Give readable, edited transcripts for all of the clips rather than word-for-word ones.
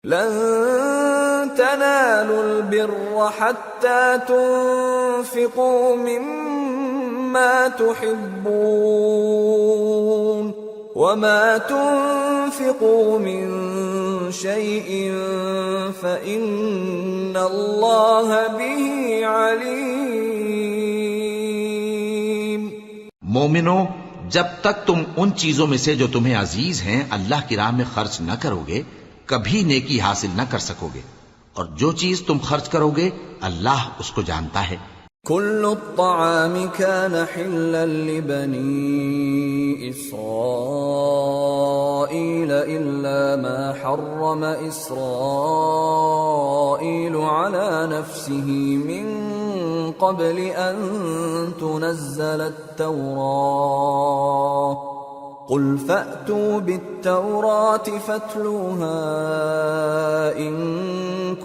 لن تنالوا البر حتى تنفقوا مما تحبون وما تنفقوا من شيء فإن الله به عليم۔ مومنو، جب تک تم ان چیزوں میں سے جو تمہیں عزیز ہیں اللہ کی راہ میں خرچ نہ کرو گے کبھی نیکی حاصل نہ کر سکو گے، اور جو چیز تم خرچ کرو گے اللہ اس کو جانتا ہے۔ كل الطعام كان حلا لبني إسرائيل إلا ما حرم إسرائيل على نفسه من قبل أن تنزل التوراة قل فأتوا بالتوراة فاتلوها إن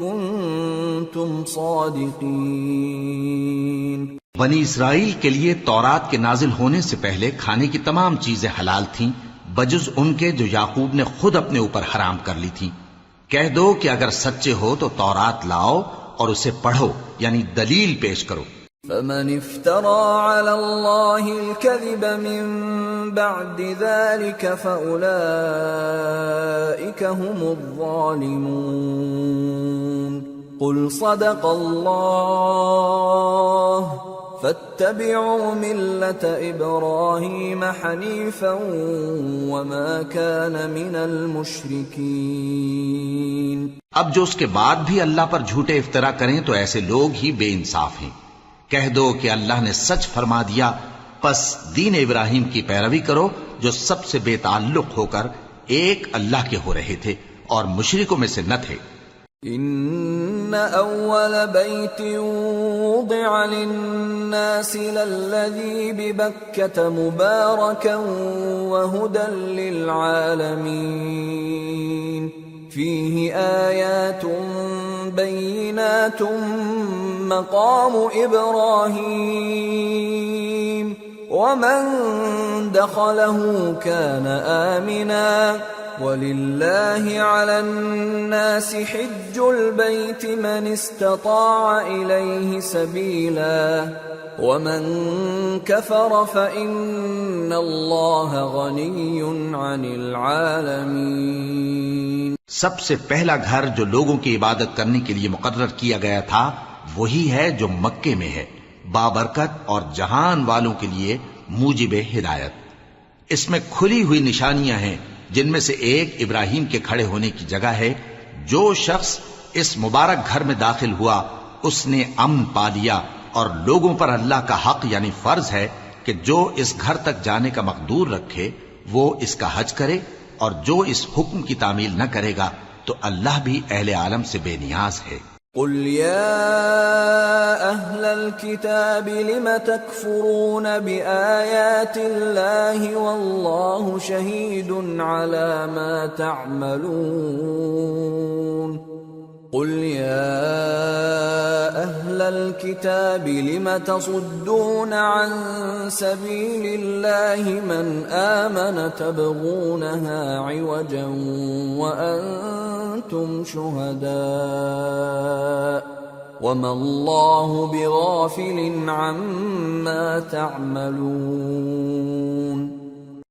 كنتم صادقين۔ بنی اسرائیل کے لیے تورات کے نازل ہونے سے پہلے کھانے کی تمام چیزیں حلال تھیں بجز ان کے جو یعقوب نے خود اپنے اوپر حرام کر لی تھی۔ کہہ دو کہ اگر سچے ہو تو تورات لاؤ اور اسے پڑھو، یعنی دلیل پیش کرو۔ فمن افترى على الله الكذب من بعد ذلك فأولئك هم الظالمون۔ قل صدق الله فاتبعوا ملة إبراهيم حنيفا وما كان من المشركين۔ اب جو اس کے بعد بھی اللہ پر جھوٹے افطرا کریں تو ایسے لوگ ہی بے انصاف ہیں۔ کہہ دو کہ اللہ نے سچ فرما دیا، پس دین ابراہیم کی پیروی کرو جو سب سے بے تعلق ہو کر ایک اللہ کے ہو رہے تھے اور مشرکوں میں سے نہ تھے۔ ان اول بیت وضع للناس للذی ببکۃ مبارکا وہدی للعالمین فیہ آیات بینات مقام ابراہیم ومن دخلہ کان آمنا وَلِلَّهِ عَلَى النَّاسِ حِجُّ الْبَيْتِ مَنِ اسْتَطَاعَ إِلَيْهِ سَبِيلًا وَمَنْ كَفَرَ فَإِنَّ اللَّهَ غَنِيٌّ عَنِ الْعَالَمِينَ۔ سب سے پہلا گھر جو لوگوں کی عبادت کرنے کے لیے مقرر کیا گیا تھا وہی ہے جو مکے میں ہے، بابرکت اور جہان والوں کے لیے موجب ہدایت۔ اس میں کھلی ہوئی نشانیاں ہیں جن میں سے ایک ابراہیم کے کھڑے ہونے کی جگہ ہے۔ جو شخص اس مبارک گھر میں داخل ہوا اس نے امن پا لیا، اور لوگوں پر اللہ کا حق یعنی فرض ہے کہ جو اس گھر تک جانے کا مقدور رکھے وہ اس کا حج کرے، اور جو اس حکم کی تعمیل نہ کرے گا تو اللہ بھی اہل عالم سے بے نیاز ہے۔ قل يا أهل الكتاب لم تكفرون بآيات الله والله شهيد على ما تعملون قل يا أهل الكتاب لم تصدون عن سبيل الله من آمن تبغونها عوجا وأنتم شهداء وما الله بغافل عما تعملون۔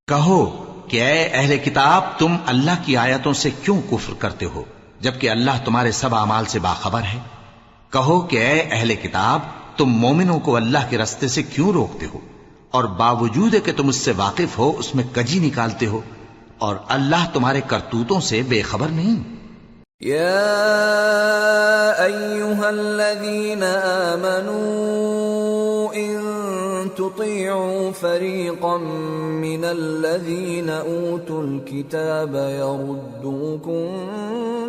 کہو کہ اے اہل کتاب تم اللہ کی آیتوں سے کیوں کفر کرتے ہو جبکہ اللہ تمہارے سب اعمال سے باخبر ہے۔ کہو کہ اے اہل کتاب تم مومنوں کو اللہ کے رستے سے کیوں روکتے ہو، اور باوجود کہ تم اس سے واقف ہو اس میں کجی نکالتے ہو، اور اللہ تمہارے کرتوتوں سے بے خبر نہیں۔ یا ایھا الذین آمنوا ان تطیعوا فریقا من الذین اوتوا الکتاب یردوکم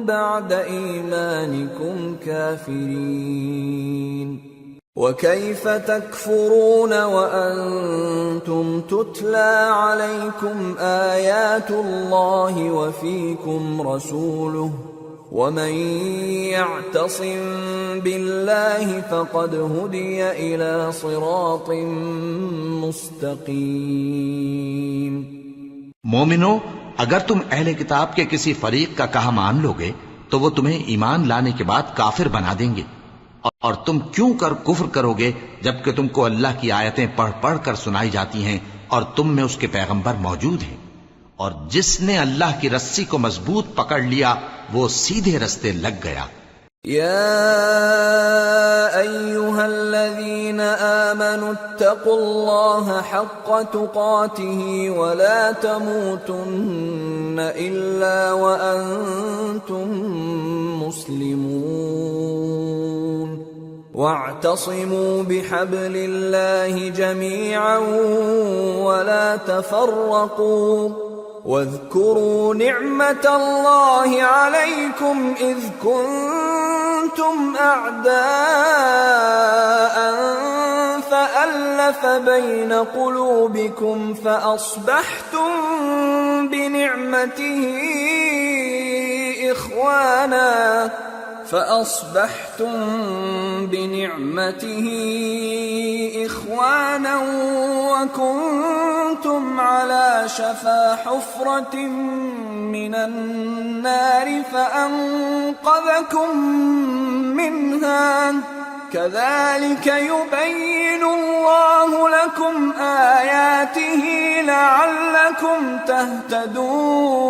بعد ایمانکم کافرین وَكَيْفَ تَكْفُرُونَ وَأَنْتُمْ تُتْلَى عَلَيْكُمْ آيَاتُ اللَّهِ وَفِيكُمْ رَسُولُهُ وَمَنْ يَعْتَصِمْ بِاللَّهِ فَقَدْ هُدِيَ إِلَى صِرَاطٍ مُسْتَقِيمٍ۔ مومنو، اگر تم اہل کتاب کے کسی فریق کا کہا مان لو گے تو وہ تمہیں ایمان لانے کے بعد کافر بنا دیں گے، اور تم کیوں کر کفر کرو گے جبکہ تم کو اللہ کی آیتیں پڑھ پڑھ کر سنائی جاتی ہیں اور تم میں اس کے پیغمبر موجود ہیں؟ اور جس نے اللہ کی رسی کو مضبوط پکڑ لیا وہ سیدھے رستے لگ گیا۔ يا أيها الذين آمنوا اتقوا الله حق تقاته ولا تموتن إلا وأنتم مسلمون واعتصموا بحبل الله جميعا ولا تفرقوا واذكروا نعمة الله عليكم إذ كنتم أعداء فألف بين قلوبكم فأصبحتم بنعمته إخوانا وكنتم على شفا حفرة من النار فأنقذكم منها كذلك يبين الله لكم آياته لعلكم تهتدون۔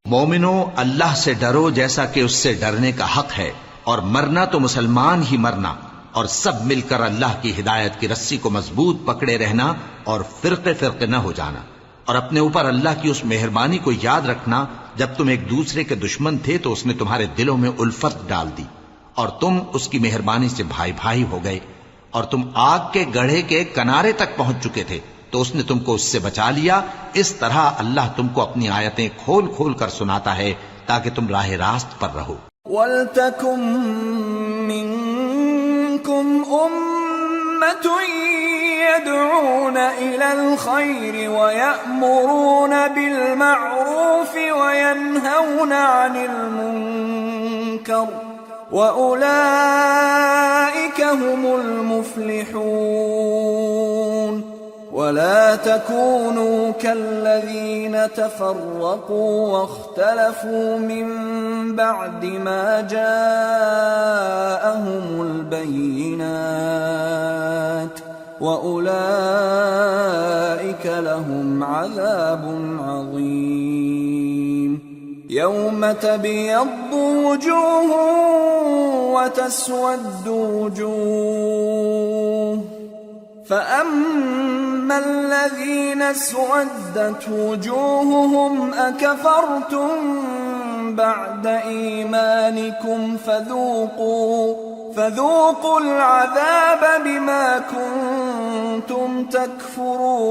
مومنو، اللہ سے ڈرو جیسا کہ اس سے ڈرنے کا حق ہے، اور مرنا تو مسلمان ہی مرنا، اور سب مل کر اللہ کی ہدایت کی رسی کو مضبوط پکڑے رہنا اور فرقے فرقے نہ ہو جانا، اور اپنے اوپر اللہ کی اس مہربانی کو یاد رکھنا جب تم ایک دوسرے کے دشمن تھے تو اس نے تمہارے دلوں میں الفت ڈال دی اور تم اس کی مہربانی سے بھائی بھائی ہو گئے، اور تم آگ کے گڑھے کے کنارے تک پہنچ چکے تھے تو اس نے تم کو اس سے بچا لیا۔ اس طرح اللہ تم کو اپنی آیتیں کھول کھول کر سناتا ہے تاکہ تم راہ راست پر رہو۔ وَلْتَكُن مِّنكُمْ أُمَّةٌ يَدْعُونَ إِلَى الْخَيْرِ وَيَأْمُرُونَ بِالْمَعْرُوفِ وَيَنْهَوْنَ عَنِ الْمُنكَرِ وَأُولَئِكَ هُمُ الْمُفْلِحُونَ۔ ولا تكونوا كالذين تفرقوا واختلفوا من بعد ما جاءهم البينات وأولئك لهم عذاب عظيم۔ يوم تبيض وجوه وتسود وجوه فأما الذين اسودت وجوههم أكفرتم بعد إيمانكم فذوقوا العذاب بما كنتم تكفرون۔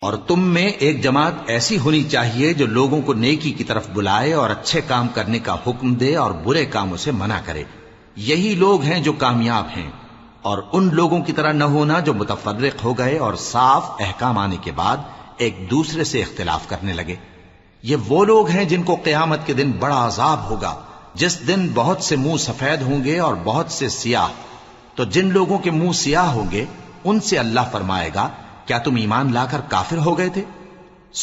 اور تم میں ایک جماعت ایسی ہونی چاہیے جو لوگوں کو نیکی کی طرف بلائے اور اچھے کام کرنے کا حکم دے اور برے کاموں سے منع کرے، یہی لوگ ہیں جو کامیاب ہیں۔ اور ان لوگوں کی طرح نہ ہونا جو متفرق ہو گئے اور صاف احکام آنے کے بعد ایک دوسرے سے اختلاف کرنے لگے۔ یہ وہ لوگ ہیں جن کو قیامت کے دن بڑا عذاب ہوگا، جس دن بہت سے منہ سفید ہوں گے اور بہت سے سیاہ۔ تو جن لوگوں کے منہ سیاہ ہوں گے ان سے اللہ فرمائے گا، کیا تم ایمان لا کر کافر ہو گئے تھے؟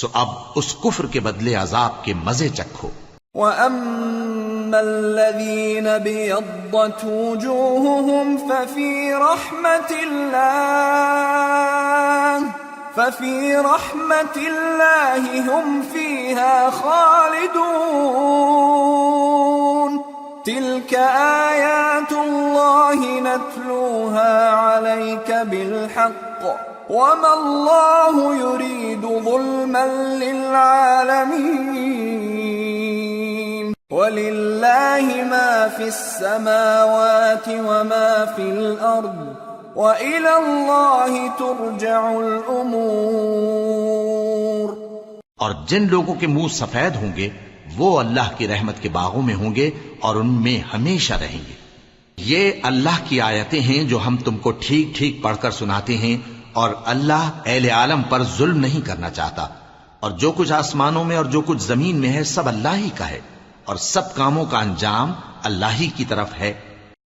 سو اب اس کفر کے بدلے عذاب کے مزے چکھو۔ وَأَمَّا الَّذِينَ بِيَضَّتْ وُجُوهُهُمْ فَفِي رَحْمَةِ اللَّهِ هُمْ فِيهَا خَالِدُونَ۔ تِلْكَ آيَاتُ اللَّهِ نَتْلُوهَا عَلَيْكَ بِالْحَقِّ وَمَا اللَّهُ يُرِيدُ ظُلْمًا لِّلْعَالَمِينَ۔ وَلِلَّهِ مَا فِي السَّمَاوَاتِ وَمَا فِي الْأَرْضِ وَإِلَى اللَّهِ تُرْجَعُ الْأُمُورُ۔ اور جن لوگوں کے منہ سفید ہوں گے وہ اللہ کی رحمت کے باغوں میں ہوں گے اور ان میں ہمیشہ رہیں گے۔ یہ اللہ کی آیتیں ہیں جو ہم تم کو ٹھیک ٹھیک پڑھ کر سناتے ہیں، اور اللہ اہل عالم پر ظلم نہیں کرنا چاہتا، اور جو کچھ آسمانوں میں اور جو کچھ زمین میں ہے سب اللہ ہی کا ہے، اور سب کاموں کا انجام اللہ ہی کی طرف ہے۔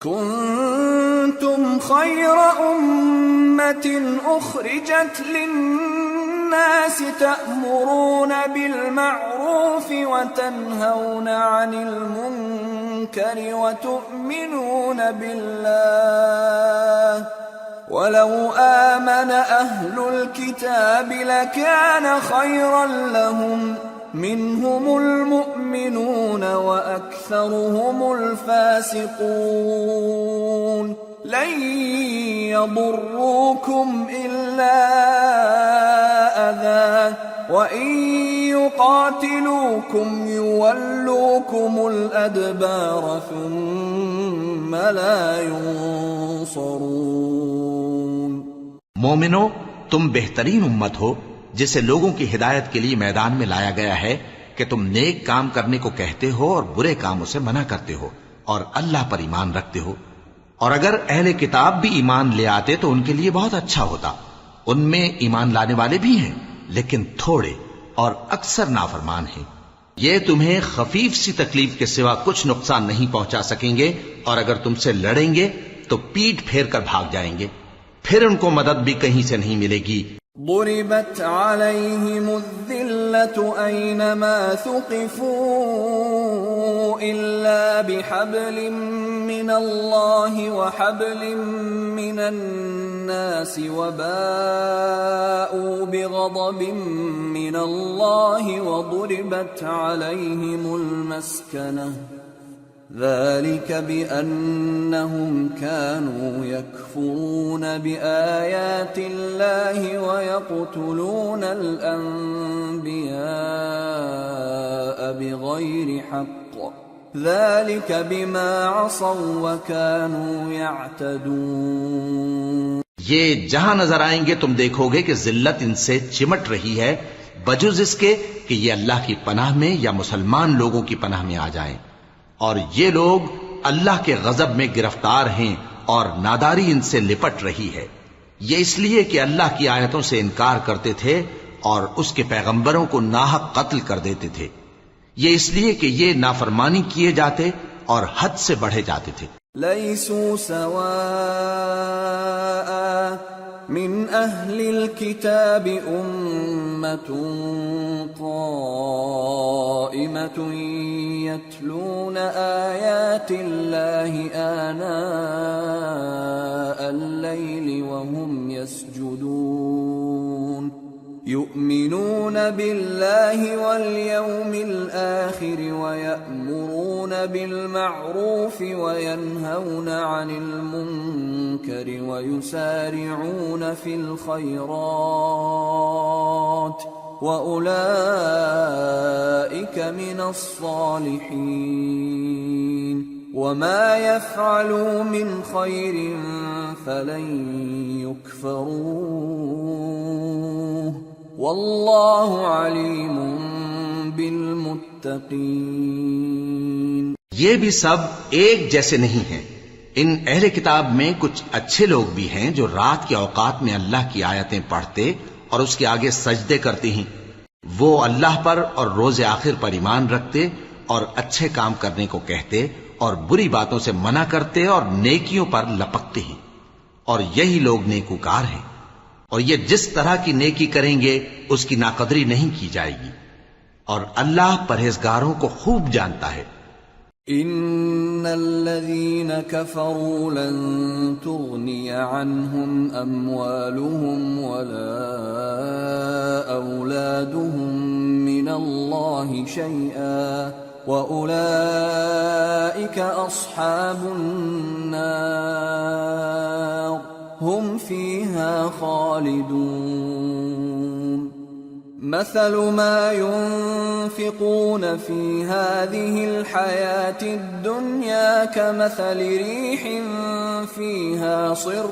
کنتم خیر امت اخرجت للناس الناس تأمرون بالمعروف وتنهون عن المنكر وتؤمنون بالله ولو آمن أهل الكتاب لكان خيرا لهم منهم المؤمنون وأكثرهم الفاسقون لن يضروكم إلا أذى وإن يقاتلوكم يولوكم الأدبار ثم لا ينصرون. مومنو، تم بہترین امت ہو جسے لوگوں کی ہدایت کے لیے میدان میں لایا گیا ہے کہ تم نیک کام کرنے کو کہتے ہو اور برے کاموں سے منع کرتے ہو اور اللہ پر ایمان رکھتے ہو. اور اگر اہل کتاب بھی ایمان لے آتے تو ان کے لیے بہت اچھا ہوتا. ان میں ایمان لانے والے بھی ہیں لیکن تھوڑے اور اکثر نافرمان ہیں. یہ تمہیں خفیف سی تکلیف کے سوا کچھ نقصان نہیں پہنچا سکیں گے، اور اگر تم سے لڑیں گے تو پیٹ پھیر کر بھاگ جائیں گے، پھر ان کو مدد بھی کہیں سے نہیں ملے گی. ضربت عليهم الذلة أينما ثقفوا إلا بحبل من الله وحبل من الناس وباءوا بغضب من الله وضربت عليهم المسكنة ذلك بأنهم كانوا يكفرون بآيات الله ويقتلون الأنبياء بغير حق ذلك بما عصوا وكانوا يعتدون. یہ جہاں نظر آئیں گے تم دیکھو گے کہ ذلت ان سے چمٹ رہی ہے بجز اس کے کہ یہ اللہ کی پناہ میں یا مسلمان لوگوں کی پناہ میں آ جائیں. اور یہ لوگ اللہ کے غضب میں گرفتار ہیں اور ناداری ان سے لپٹ رہی ہے. یہ اس لیے کہ اللہ کی آیتوں سے انکار کرتے تھے اور اس کے پیغمبروں کو ناحق قتل کر دیتے تھے. یہ اس لیے کہ یہ نافرمانی کیے جاتے اور حد سے بڑھے جاتے تھے. لیسوا سواء من اہل الكتاب امة قائمة يتلون آیات اللہ آناء الليل وهم يسجدون يؤمنون بالله واليوم الآخر ويأمرون بالمعروف وينهون عن المنكر ويسارعون في الخيرات وأولئك من الصالحين وما يفعلوا من خير فلن يكفروه واللہ علیم بالمتقین. یہ بھی سب ایک جیسے نہیں ہیں. ان اہل کتاب میں کچھ اچھے لوگ بھی ہیں جو رات کے اوقات میں اللہ کی آیتیں پڑھتے اور اس کے آگے سجدے کرتے ہیں. وہ اللہ پر اور روز آخر پر ایمان رکھتے اور اچھے کام کرنے کو کہتے اور بری باتوں سے منع کرتے اور نیکیوں پر لپکتے ہیں، اور یہی لوگ نیکوکار ہیں. اور یہ جس طرح کی نیکی کریں گے اس کی ناقدری نہیں کی جائے گی، اور اللہ پرہیزگاروں کو خوب جانتا ہے. ان الذين كفروا لن تغني عنهم اموالهم ولا اولادهم من الله شيئا واولئك اصحاب النار هم فيها خالدون. مثل ما ينفقون في هذه الحياة الدنيا كمثل ريح فيها صر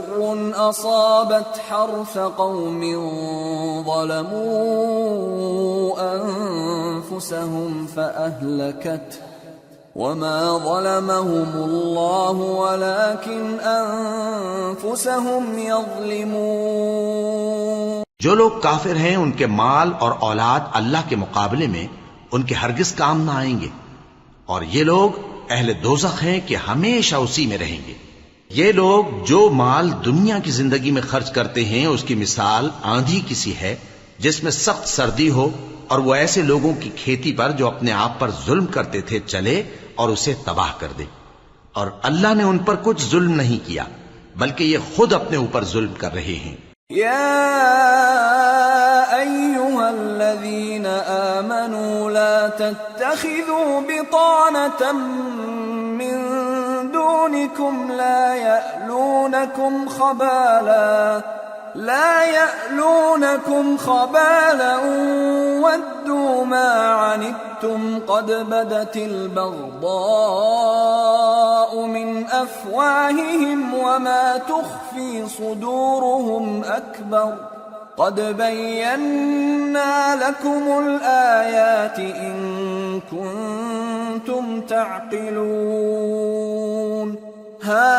أصابت حرث قوم ظلموا أنفسهم فأهلكته وما ظلمهم الله ولكن أنفسهم يظلمون. جو لوگ کافر ہیں ان کے مال اور اولاد اللہ کے مقابلے میں ان کے ہرگز کام نہ آئیں گے، اور یہ لوگ اہل دوزخ ہیں کہ ہمیشہ اسی میں رہیں گے. یہ لوگ جو مال دنیا کی زندگی میں خرچ کرتے ہیں اس کی مثال آندھی کی سی ہے جس میں سخت سردی ہو، اور وہ ایسے لوگوں کی کھیتی پر جو اپنے آپ پر ظلم کرتے تھے چلے اور اسے تباہ کر دے۔ اور اللہ نے ان پر کچھ ظلم نہیں کیا، بلکہ یہ خود اپنے اوپر ظلم کر رہے ہیں۔ يا أيها الذين آمنوا لا تتخذوا بطانة من دونكم لا يألونكم خبالا ودوا ما عنتم قد بدت البغضاء من أفواههم وما تخفي صدورهم أكبر قد بينا لكم الآيات إن كنتم تعقلون ها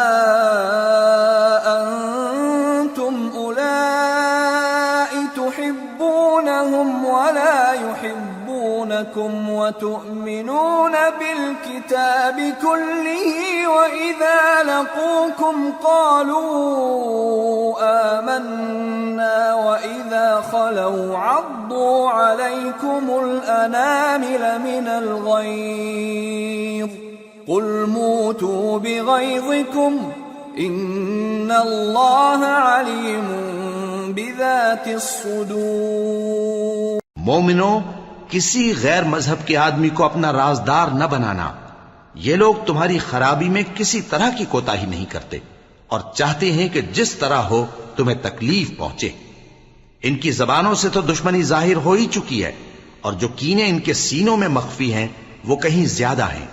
أنتم أولئك تحبونهم ولا يحبونكم وتؤمنون بالكتاب كله وإذا لقوكم قالوا آمنا وإذا خلوا عضوا عليكم الأنامل من الغيظ قل موتوا بغيظكم إن الله عليم بذات الصدور۔ مومنو، کسی غیر مذہب کے آدمی کو اپنا رازدار نہ بنانا۔ یہ لوگ تمہاری خرابی میں کسی طرح کی کوتاہی نہیں کرتے اور چاہتے ہیں کہ جس طرح ہو تمہیں تکلیف پہنچے۔ ان کی زبانوں سے تو دشمنی ظاہر ہو ہی چکی ہے، اور جو کینے ان کے سینوں میں مخفی ہیں وہ کہیں زیادہ ہیں۔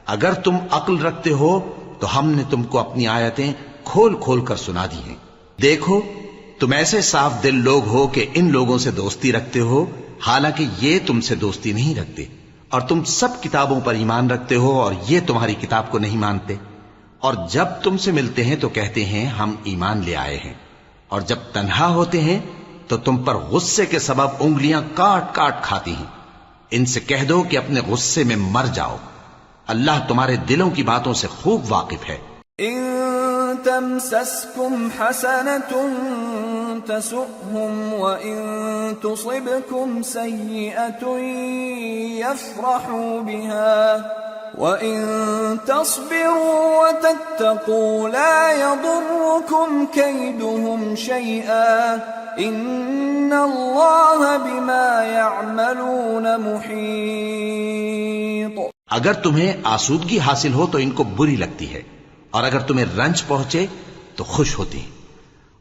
اگر تم عقل رکھتے ہو تو ہم نے تم کو اپنی آیتیں کھول کھول کر سنا دی ہیں۔ دیکھو، تم ایسے صاف دل لوگ ہو کہ ان لوگوں سے دوستی رکھتے ہو، حالانکہ یہ تم سے دوستی نہیں رکھتے، اور تم سب کتابوں پر ایمان رکھتے ہو اور یہ تمہاری کتاب کو نہیں مانتے، اور جب تم سے ملتے ہیں تو کہتے ہیں ہم ایمان لے آئے ہیں، اور جب تنہا ہوتے ہیں تو تم پر غصے کے سبب انگلیاں کاٹ کاٹ کھاتی ہیں۔ ان سے کہہ دو کہ اپنے غصے میں مر جاؤ، اللہ تمہارے دلوں کی باتوں سے خوب واقف ہے۔ إن تمسسكم حسنة تسؤهم وإن تصبكم سيئة يفرحوا بها وإن تصبروا وتتقوا لا يضركم كيدهم شيئا إن الله بما يعملون محيط۔ اگر تمہیں آسودگی حاصل ہو تو ان کو بری لگتی ہے، اور اگر تمہیں رنج پہنچے تو خوش ہوتی ہیں،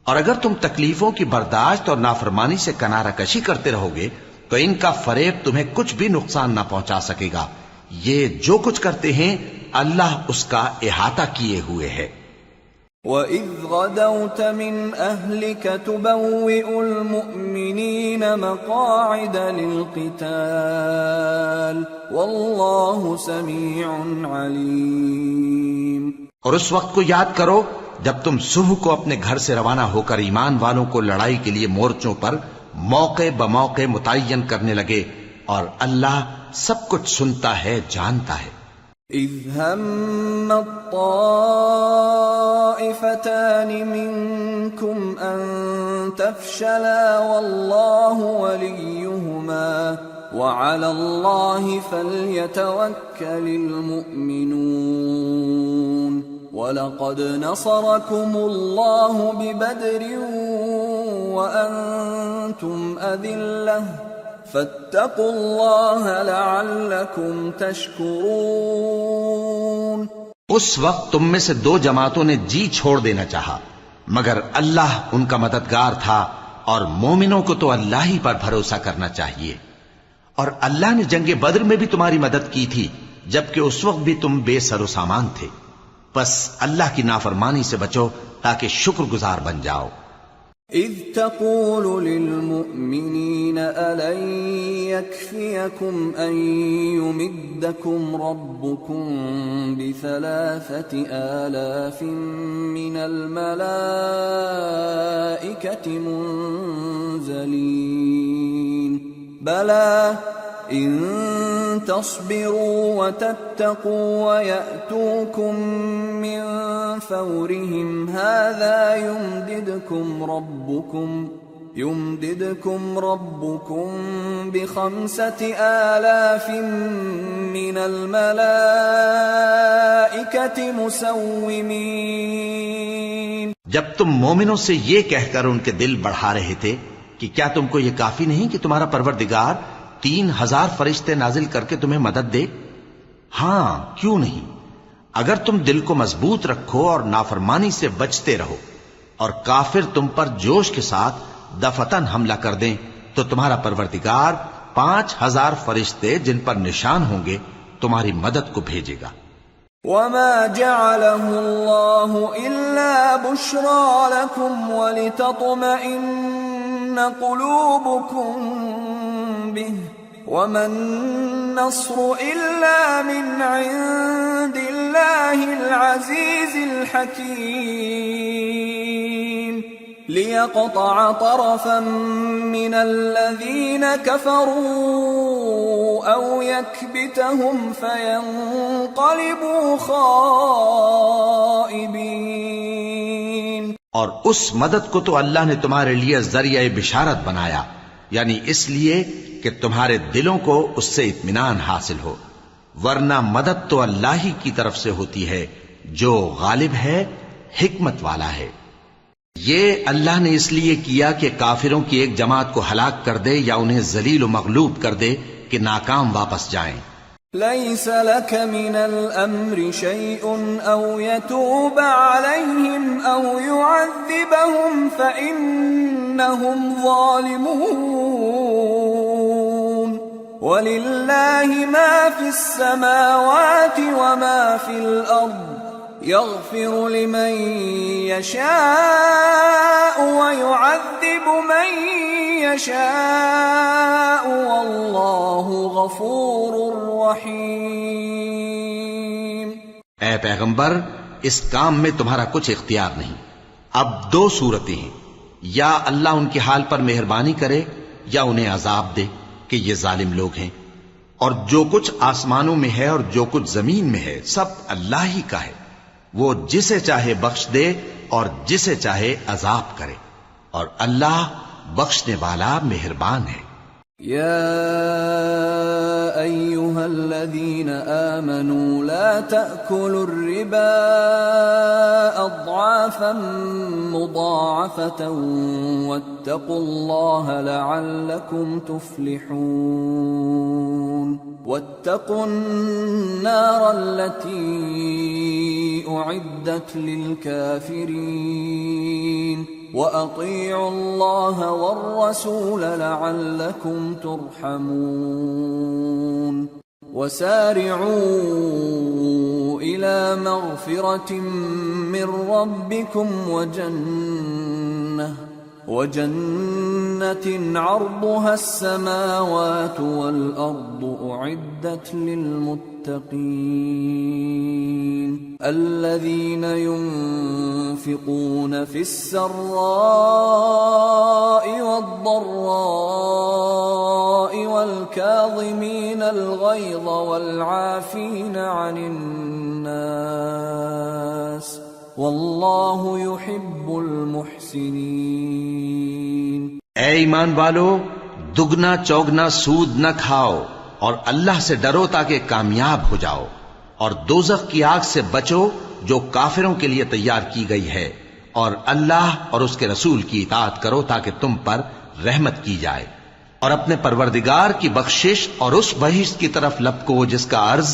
اور اگر تم تکلیفوں کی برداشت اور نافرمانی سے کنارہ کشی کرتے رہو گے تو ان کا فریب تمہیں کچھ بھی نقصان نہ پہنچا سکے گا۔ یہ جو کچھ کرتے ہیں اللہ اس کا احاطہ کیے ہوئے ہے۔ وَإِذْ غَدَوْتَ مِنْ أَهْلِكَ تُبَوِّئُ الْمُؤْمِنِينَ مَقَاعِدَ لِلْقِتَالِ وَاللَّهُ سَمِيعٌ عَلِيمٌ۔ اور اس وقت کو یاد کرو جب تم صبح کو اپنے گھر سے روانہ ہو کر ایمان والوں کو لڑائی کے لیے مورچوں پر موقع بموقع متعین کرنے لگے، اور اللہ سب کچھ سنتا ہے، جانتا ہے۔ إِذْ هَمَّ الطَّائِفَتَانِ مِنْكُمْ أَنْ تَفْشَلَا وَاللَّهُ وَلِيُّهُمَا وَعَلَى اللَّهِ فَلْيَتَوَكَّلِ الْمُؤْمِنُونَ وَلَقَدْ نَصَرَكُمُ اللَّهُ بِبَدْرٍ وَأَنْتُمْ أَذِلَّةٌ فَاتَّقُوا اللَّهَ لَعَلَّكُمْ تَشْكُرُونَ۔ اس وقت تم میں سے دو جماعتوں نے جی چھوڑ دینا چاہا، مگر اللہ ان کا مددگار تھا، اور مومنوں کو تو اللہ ہی پر بھروسہ کرنا چاہیے۔ اور اللہ نے جنگ بدر میں بھی تمہاری مدد کی تھی، جبکہ اس وقت بھی تم بے سر و سامان تھے۔ بس اللہ کی نافرمانی سے بچو تاکہ شکر گزار بن جاؤ۔ إِذْ تَقُولُ لِلْمُؤْمِنِينَ أَلَنْ يَكْفِيَكُمْ أَنْ يُمِدَّكُمْ رَبُّكُمْ ب3,000 مِّنَ الْمَلَائِكَةِ مُنْزَلِينَ بَلَى إِن تَصْبِرُوا وَتَتَّقُوا وَيَأْتُوكُم مِّن فَوْرِهِمْ هَٰذَا يُمْدِدْكُمْ رَبُّكُم يمددكم ربكم ب5,000 من الملائكة مسومين۔ جب تم مومنوں سے یہ کہہ کر ان کے دل بڑھا رہے تھے کہ کیا تم کو یہ کافی نہیں کہ تمہارا پروردگار 3,000 فرشتے نازل کر کے تمہیں مدد دے؟ ہاں، کیوں نہیں؟ اگر تم دل کو مضبوط رکھو اور نافرمانی سے بچتے رہو اور کافر تم پر جوش کے ساتھ دفتن حملہ کر دیں تو تمہارا پروردگار 5,000 فرشتے جن پر نشان ہوں گے تمہاری مدد کو بھیجے گا۔ وما جعله الله إلا بشرى لكم ولتطمئن قلوبكم به وما النصر إلا من عند الله العزيز الحكيم ليقطع طرفا من الذين كفروا أو يكبتهم فينقلبوا خائبين۔ اور اس مدد کو تو اللہ نے تمہارے لیے ذریعہ بشارت بنایا، یعنی اس لیے کہ تمہارے دلوں کو اس سے اطمینان حاصل ہو، ورنہ مدد تو اللہ ہی کی طرف سے ہوتی ہے جو غالب ہے، حکمت والا ہے۔ یہ اللہ نے اس لیے کیا کہ کافروں کی ایک جماعت کو ہلاک کر دے یا انہیں ذلیل و مغلوب کر دے کہ ناکام واپس جائیں۔ ليس لك من الأمر شيء أو يتوب عليهم أو يعذبهم فإنهم ظالمون ولله ما في السماوات وما في الأرض يغفر لمن يشاء ويعذب من يشاء والله غفور رحيم۔ اے پیغمبر، اس کام میں تمہارا کچھ اختیار نہیں۔ اب دو صورتیں ہیں، یا اللہ ان کے حال پر مہربانی کرے یا انہیں عذاب دے کہ یہ ظالم لوگ ہیں، اور جو کچھ آسمانوں میں ہے اور جو کچھ زمین میں ہے سب اللہ ہی کا ہے، وہ جسے چاہے بخش دے اور جسے چاہے عذاب کرے، اور اللہ بخشنے والا مہربان ہے۔ يا أيها الذين آمنوا لا تأكلوا الربا أضعافا مضاعفة واتقوا الله لعلكم تفلحون واتقوا النار التي أعدت للكافرين وأطيعوا الله والرسول لعلكم ترحمون وسارعوا إلى مغفرة من ربكم وجنة عرضها السماوات والأرض أعدت للمتقين الذين ينفقون في السراء والضراء والكاظمين الغيظ والعافين عن الناس واللہ يحب المحسنین۔ اے ایمان والو، دگنا چوگنا سود نہ کھاؤ اور اللہ سے ڈرو تاکہ کامیاب ہو جاؤ، اور دوزخ کی آگ سے بچو جو کافروں کے لیے تیار کی گئی ہے، اور اللہ اور اس کے رسول کی اطاعت کرو تاکہ تم پر رحمت کی جائے، اور اپنے پروردگار کی بخشش اور اس بہشت کی طرف لپکو جس کا عرض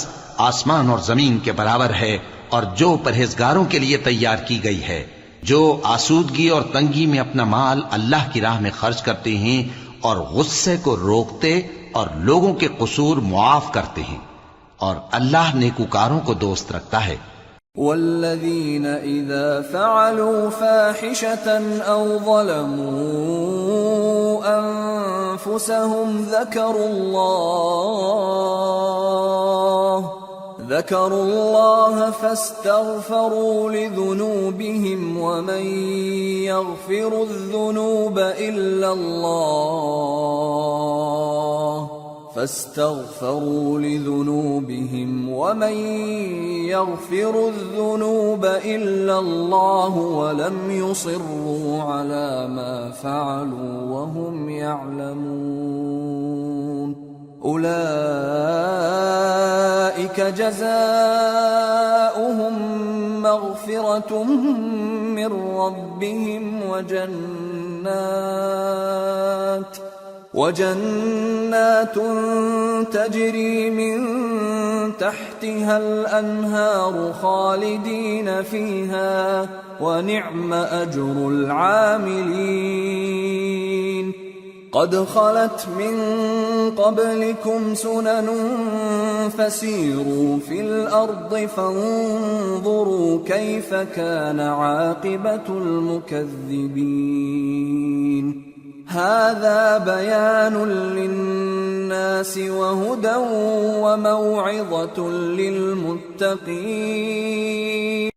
آسمان اور زمین کے برابر ہے، اور جو پرہیزگاروں کے لیے تیار کی گئی ہے، جو آسودگی اور تنگی میں اپنا مال اللہ کی راہ میں خرچ کرتے ہیں اور غصے کو روکتے اور لوگوں کے قصور معاف کرتے ہیں، اور اللہ نیکوکاروں کو دوست رکھتا ہے۔ والذین اذا فعلوا فاحشة او ظلموا انفسهم ذكروا الله فاستغفروا لذنوبهم ومن يغفر الذنوب إلا الله فاستغفروا لذنوبهم ومن يغفر الذنوب إلا الله ولم يصروا على ما فعلوا وهم يعلمون أولئك جزاؤهم مغفرة من ربهم وجنات تجري من تحتها الأنهار خالدين فيها ونعم أجر العاملين قد خلت من قبلكم سنن فسيروا في الأرض فانظروا كيف كان عاقبة المكذبين هذا بيان للناس وهدى وموعظة للمتقين.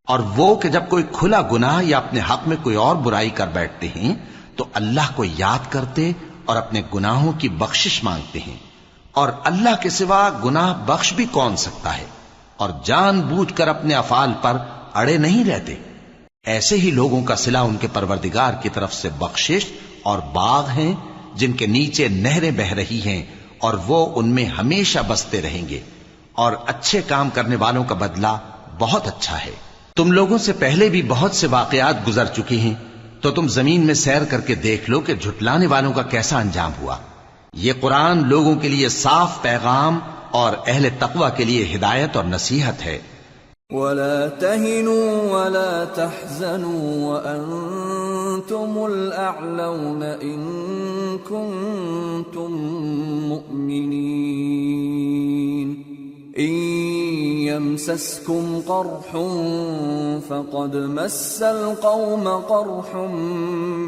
اور وہ کہ جب کوئی کھلا گناہ یا اپنے حق میں کوئی اور برائی کر بیٹھتے ہیں تو اللہ کو یاد کرتے اور اپنے گناہوں کی بخشش مانگتے ہیں، اور اللہ کے سوا گناہ بخش بھی کون سکتا ہے، اور جان بوجھ کر اپنے افعال پر اڑے نہیں رہتے. ایسے ہی لوگوں کا صلہ ان کے پروردگار کی طرف سے بخشش اور باغ ہیں جن کے نیچے نہریں بہ رہی ہیں اور وہ ان میں ہمیشہ بستے رہیں گے، اور اچھے کام کرنے والوں کا بدلہ بہت اچھا ہے. تم لوگوں سے پہلے بھی بہت سے واقعات گزر چکے ہیں، تو تم زمین میں سیر کر کے دیکھ لو کہ جھٹلانے والوں کا کیسا انجام ہوا. یہ قرآن لوگوں کے لیے صاف پیغام اور اہل تقوی کے لیے ہدایت اور نصیحت ہے. وَلَا تَهِنُوا وَلَا تَحْزَنُوا وَأَنْتُمُ الْأَعْلَوْنَ إِن كُنتُم مُّؤْمِنِينَ إِن يَمْسَسْكُمْ قَرْحٌ فَقَدْ مَسَّ الْقَوْمَ قَرْحٌ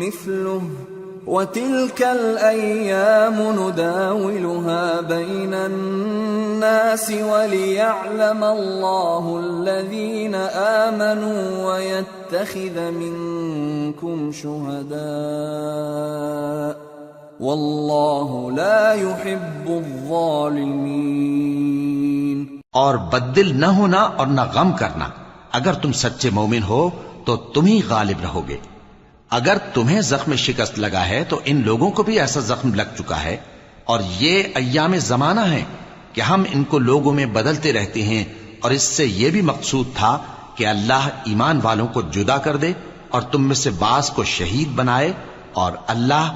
مِثْلُهُ وَتِلْكَ الْأَيَّامُ نُدَاوِلُهَا بَيْنَ النَّاسِ وَلِيَعْلَمَ اللَّهُ الَّذِينَ آمَنُوا وَيَتَّخِذَ مِنكُمْ شُهَدَاءَ وَاللَّهُ لَا يُحِبُّ الظَّالِمِينَ. اور بددل نہ ہونا اور نہ غم کرنا. اگر تم سچے مومن ہو تو تم ہی غالب رہو گے. اگر تمہیں زخم شکست لگا ہے تو ان لوگوں کو بھی ایسا زخم لگ چکا ہے، اور یہ ایام زمانہ ہیں کہ ہم ان کو لوگوں میں بدلتے رہتے ہیں. اور اس سے یہ بھی مقصود تھا کہ اللہ ایمان والوں کو جدا کر دے اور تم میں سے بعض کو شہید بنائے، اور اللہ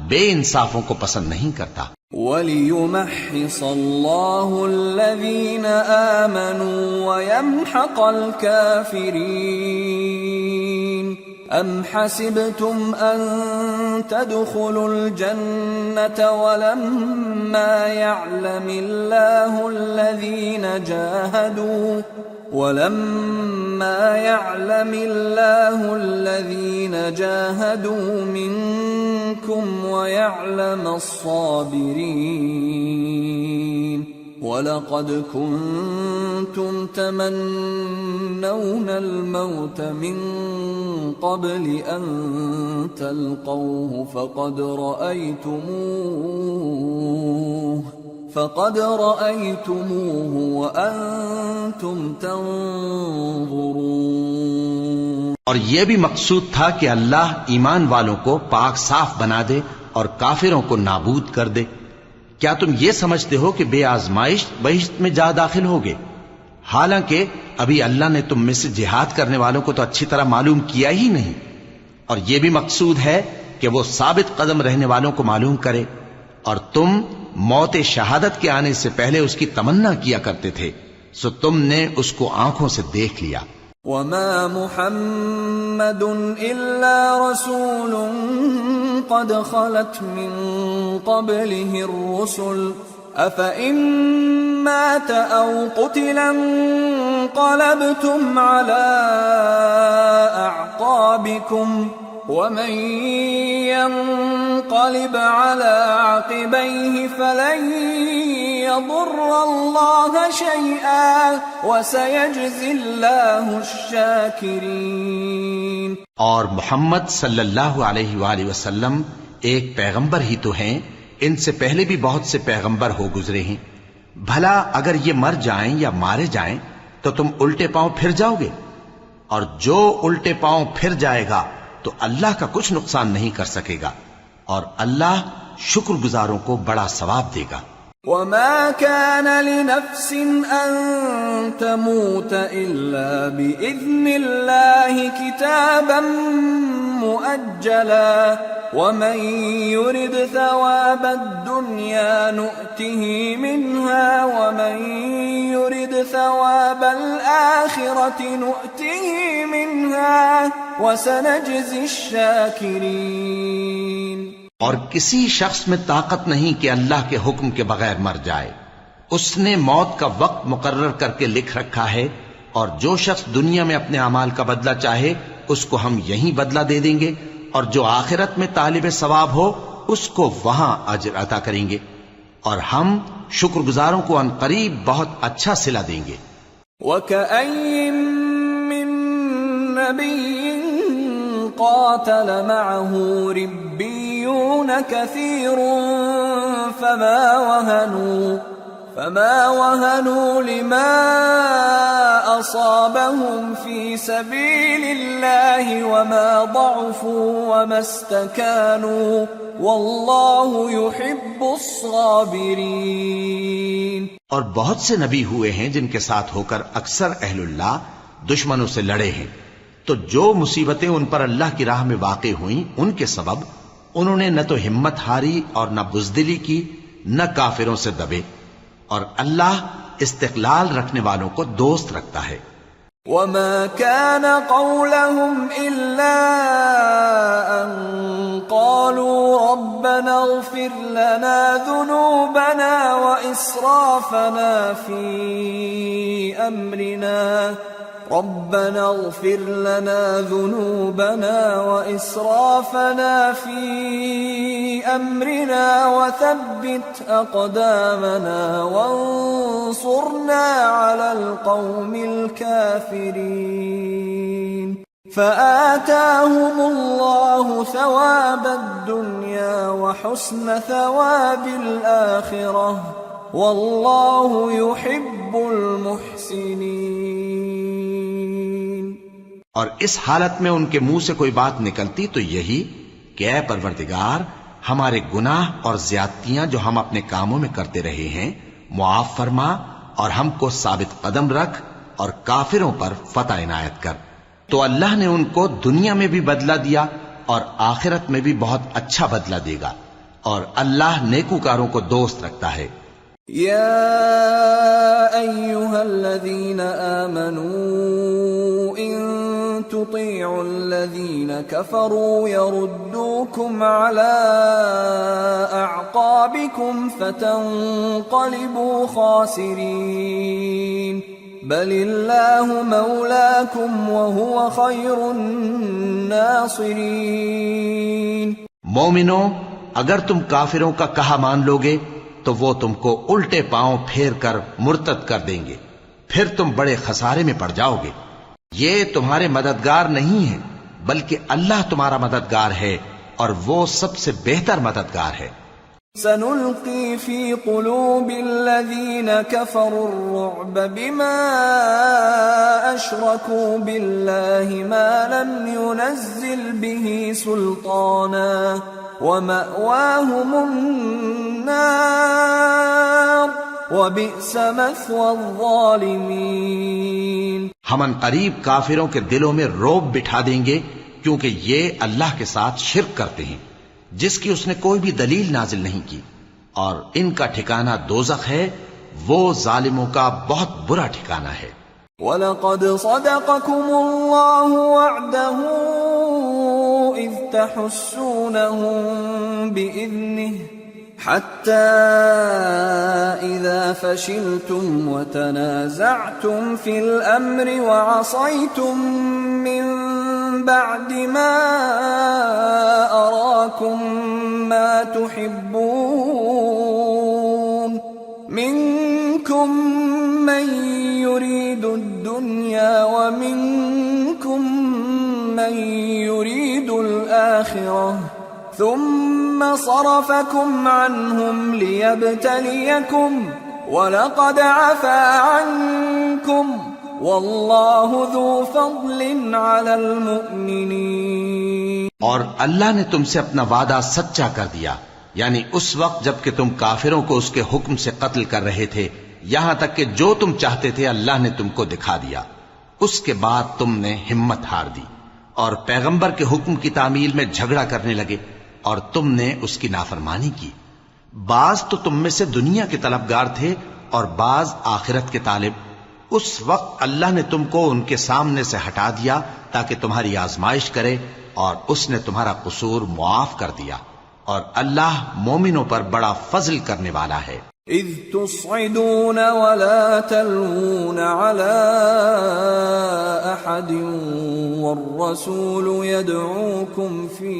بے انصافوں کو پسند نہیں کرتا. وَلِيُمَحِّصَ اللَّهُ الَّذِينَ آمَنُوا وَيَمْحَقَ الْكَافِرِينَ. أَمْ حَسِبْتُمْ أَن تَدْخُلُوا الْجَنَّةَ وَلَمَّا يَعْلَمِ اللَّهُ الَّذِينَ جَاهَدُوا مِنكُمْ وَيَعْلَمَ الصَّابِرِينَ. وَلَقَدْ كُنتُمْ تَمَنَّوْنَ الْمَوْتَ مِنْ قَبْلِ أَنْ تَلْقَوْهُ فَقَدْ رَأَيْتُمُوهُ وَأَنْتُمْ تَنْظُرُونَ. اور یہ بھی مقصود تھا کہ اللہ ایمان والوں کو پاک صاف بنا دے اور کافروں کو نابود کر دے. کیا تم یہ سمجھتے ہو کہ بے آزمائش بہشت میں جا داخل ہوگے؟ حالانکہ ابھی اللہ نے تم میں سے جہاد کرنے والوں کو تو اچھی طرح معلوم کیا ہی نہیں. اور یہ بھی مقصود ہے کہ وہ ثابت قدم رہنے والوں کو معلوم کرے. اور تم موت شہادت کے آنے سے پہلے اس کی تمنا کیا کرتے تھے، سو تم نے اس کو آنکھوں سے دیکھ لیا. وَمَا مُحَمَّدٌ إِلَّا رَسُولٌ قَدْ خَلَتْ مِن قَبْلِهِ الرُّسُلُ أَفَإِن مَّاتَ أَوْ قُتِلَ انقَلَبْتُمْ عَلَىٰ أَعْقَابِكُمْ وَمَن يَنقَلِبْ عَلَىٰ عَقِبَيْهِ فَلَن يَضُرَّ اللَّهَ شَيْئًا وَسَيَجْزِي اللَّهُ الشَّاكِرِينَ. اور محمد صلی اللہ علیہ وآلہ وسلم ایک پیغمبر ہی تو ہیں ان سے پہلے بھی بہت سے پیغمبر ہو گزرے ہیں، بھلا اگر یہ مر جائیں یا مارے جائیں تو تم الٹے پاؤں پھر جاؤ گے؟ اور جو الٹے پاؤں پھر جائے گا تو اللہ کا کچھ نقصان نہیں کر سکے گا، اور اللہ شکر گزاروں کو بڑا ثواب دے گا۔ وما كان لنفس أن تموت إلا بإذن الله كتابا مؤجلا ومن يرد ثواب الدنيا نؤته منها ومن يرد ثواب الآخرة نؤته منها وسنجزي الشاكرين۔ اور کسی شخص میں طاقت نہیں کہ اللہ کے حکم کے بغیر مر جائے، اس نے موت کا وقت مقرر کر کے لکھ رکھا ہے، اور جو شخص دنیا میں اپنے اعمال کا بدلہ چاہے اس کو ہم یہیں بدلہ دے دیں گے، اور جو آخرت میں طالب ثواب ہو اس کو وہاں اجر عطا کریں گے، اور ہم شکر گزاروں کو ان قریب بہت اچھا صلہ دیں گے۔ وَكَأَيٍّ مِّن نَّبِيٍّ قاتل معه ربيون كثير فما وهنوا لما أصابهم في سبيل الله وما ضعفوا وما استكانوا والله يحب الصابرين۔ اور بہت سے نبی ہوئے ہیں جن کے ساتھ ہو کر اکثر اہل اللہ دشمنوں سے لڑے ہیں، تو جو مصیبتیں ان پر اللہ کی راہ میں واقع ہوئیں ان کے سبب انہوں نے نہ تو ہمت ہاری اور نہ بزدلی کی، نہ کافروں سے دبے، اور اللہ استقلال رکھنے والوں کو دوست رکھتا ہے۔ وما كان قولهم إلا أن قالوا ربنا اغفر لنا ذنوبنا وإسرافنا في أمرنا ربنا اغفر لنا ذنوبنا وإسرافنا في أمرنا وثبت أقدامنا وانصرنا على القوم الكافرين فآتاهم الله ثواب الدنيا وحسن ثواب الآخرة والله يحب المحسنين۔ اور اس حالت میں ان کے منہ سے کوئی بات نکلتی تو یہی کہ اے پروردگار، ہمارے گناہ اور زیادتیاں جو ہم اپنے کاموں میں کرتے رہے ہیں معاف فرما، اور ہم کو ثابت قدم رکھ، اور کافروں پر فتح عنایت کر۔ تو اللہ نے ان کو دنیا میں بھی بدلہ دیا اور آخرت میں بھی بہت اچھا بدلہ دے گا، اور اللہ نیکوکاروں کو دوست رکھتا ہے۔ يا أيها الذين آمنوا إن تطيعوا الذين كفروا يردوكم على أعقابكم فتنقلبوا خاسرين بل الله مولاكم وهو خير الناصرين۔ مومنو، اگر تم کافروں کا کہا مان لوگے تو وہ تم کو الٹے پاؤں پھیر کر مرتد کر دیں گے، پھر تم بڑے خسارے میں پڑ جاؤ گے۔ یہ تمہارے مددگار نہیں ہیں بلکہ اللہ تمہارا مددگار ہے، اور وہ سب سے بہتر مددگار ہے۔ سنلقي في قلوب الذين كفروا الرعب بما أشركوا بالله ما لم ينزل به سلطانا ومأواهم النار وبئس مثوى الظالمين۔ ہم ان قریب کافروں کے دلوں میں رعب بٹھا دیں گے، کیونکہ یہ اللہ کے ساتھ شرک کرتے ہیں جس کی اس نے کوئی بھی دلیل نازل نہیں کی، اور ان کا ٹھکانہ دوزخ ہے، وہ ظالموں کا بہت برا ٹھکانہ ہے۔ وَلَقَدْ صَدَقَكُمُ اللَّهُ وَعْدَهُ إِذْ تَحُسُّونَهُم بِإِذْنِهِ حَتَّى إِذَا فَشِلْتُمْ وَتَنَازَعْتُمْ فِي الْأَمْرِ وَعَصَيْتُمْ مِنْ بعد ما أراكم ما تحبون منكم من يريد الدنيا ومنكم من يريد الآخرة ثم ثم صرفكم عنهم ليبتليكم وَلَقَدْ عَفَا عَنْكُمْ وَاللَّهُ ذُو فَضْلٍ عَلَى الْمُؤْمِنِينَ۔ اور اللہ نے تم سے اپنا وعدہ سچا کر دیا، یعنی اس وقت جب کہ تم کافروں کو اس کے حکم سے قتل کر رہے تھے، یہاں تک کہ جو تم چاہتے تھے اللہ نے تم کو دکھا دیا۔ اس کے بعد تم نے ہمت ہار دی اور پیغمبر کے حکم کی تعمیل میں جھگڑا کرنے لگے اور تم نے اس کی نافرمانی کی۔ بعض تو تم میں سے دنیا کے طلبگار تھے اور بعض آخرت کے طالب۔ اس وقت اللہ نے تم کو ان کے سامنے سے ہٹا دیا تاکہ تمہاری آزمائش کرے، اور اس نے تمہارا قصور معاف کر دیا، اور اللہ مومنوں پر بڑا فضل کرنے والا ہے۔ اذ تصعدون ولا تلوون على احد والرسول يدعوكم في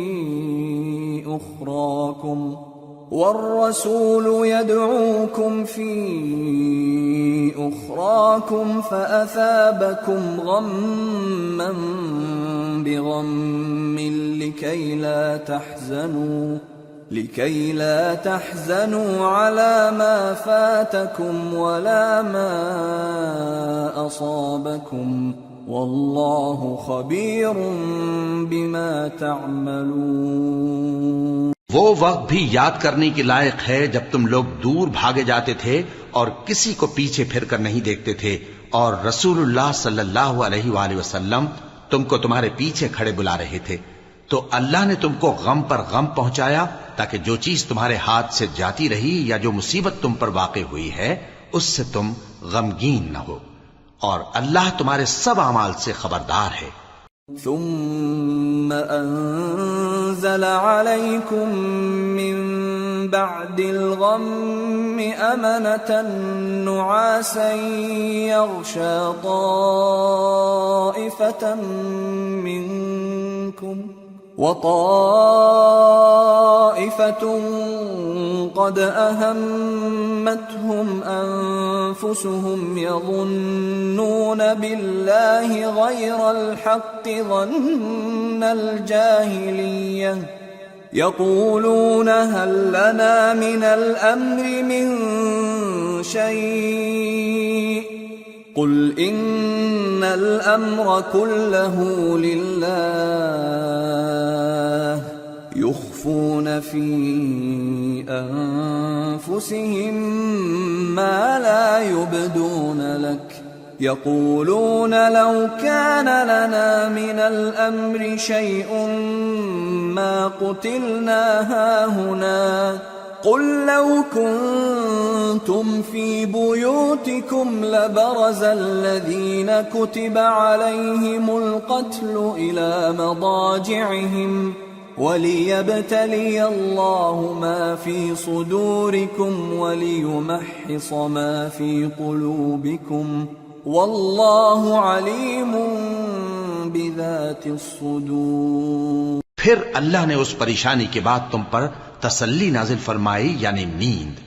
أخراكم فأثابكم غما بغم لكي لا تحزنوا على ما فاتكم ولا ما أصابكم والله خبير بما تعملون۔ وہ وقت بھی یاد کرنے کی لائق ہے جب تم لوگ دور بھاگے جاتے تھے اور کسی کو پیچھے پھر کر نہیں دیکھتے تھے، اور رسول اللہ صلی اللہ علیہ وآلہ وسلم تم کو تمہارے پیچھے کھڑے بلا رہے تھے، تو اللہ نے تم کو غم پر غم پہنچایا تاکہ جو چیز تمہارے ہاتھ سے جاتی رہی یا جو مصیبت تم پر واقع ہوئی ہے اس سے تم غمگین نہ ہو، اور اللہ تمہارے سب اعمال سے خبردار ہے۔ ثم أنزل عليكم من بعد الغم أمنة نعاسا يغشى طائفة منكم وطائفة قد أهمتهم أنفسهم يظنون بالله غير الحق ظن الجاهلية يقولون هل لنا من الأمر من شيء قل إن الأمر كله لله يخفون في أنفسهم ما لا يبدون لك يقولون لو كان لنا من الأمر شيء ما قتلنا هاهنا قل لو كنتم في بيوتكم لبرز الذين كتب عليهم القتل إلى مضاجعهم وليبتلي الله ما في صدوركم وليمحص ما في قلوبكم والله عليم بذات الصدور۔ پھر اللہ نے اس پریشانی کے بعد تم پر تسلی نازل فرمائی، یعنی نیند،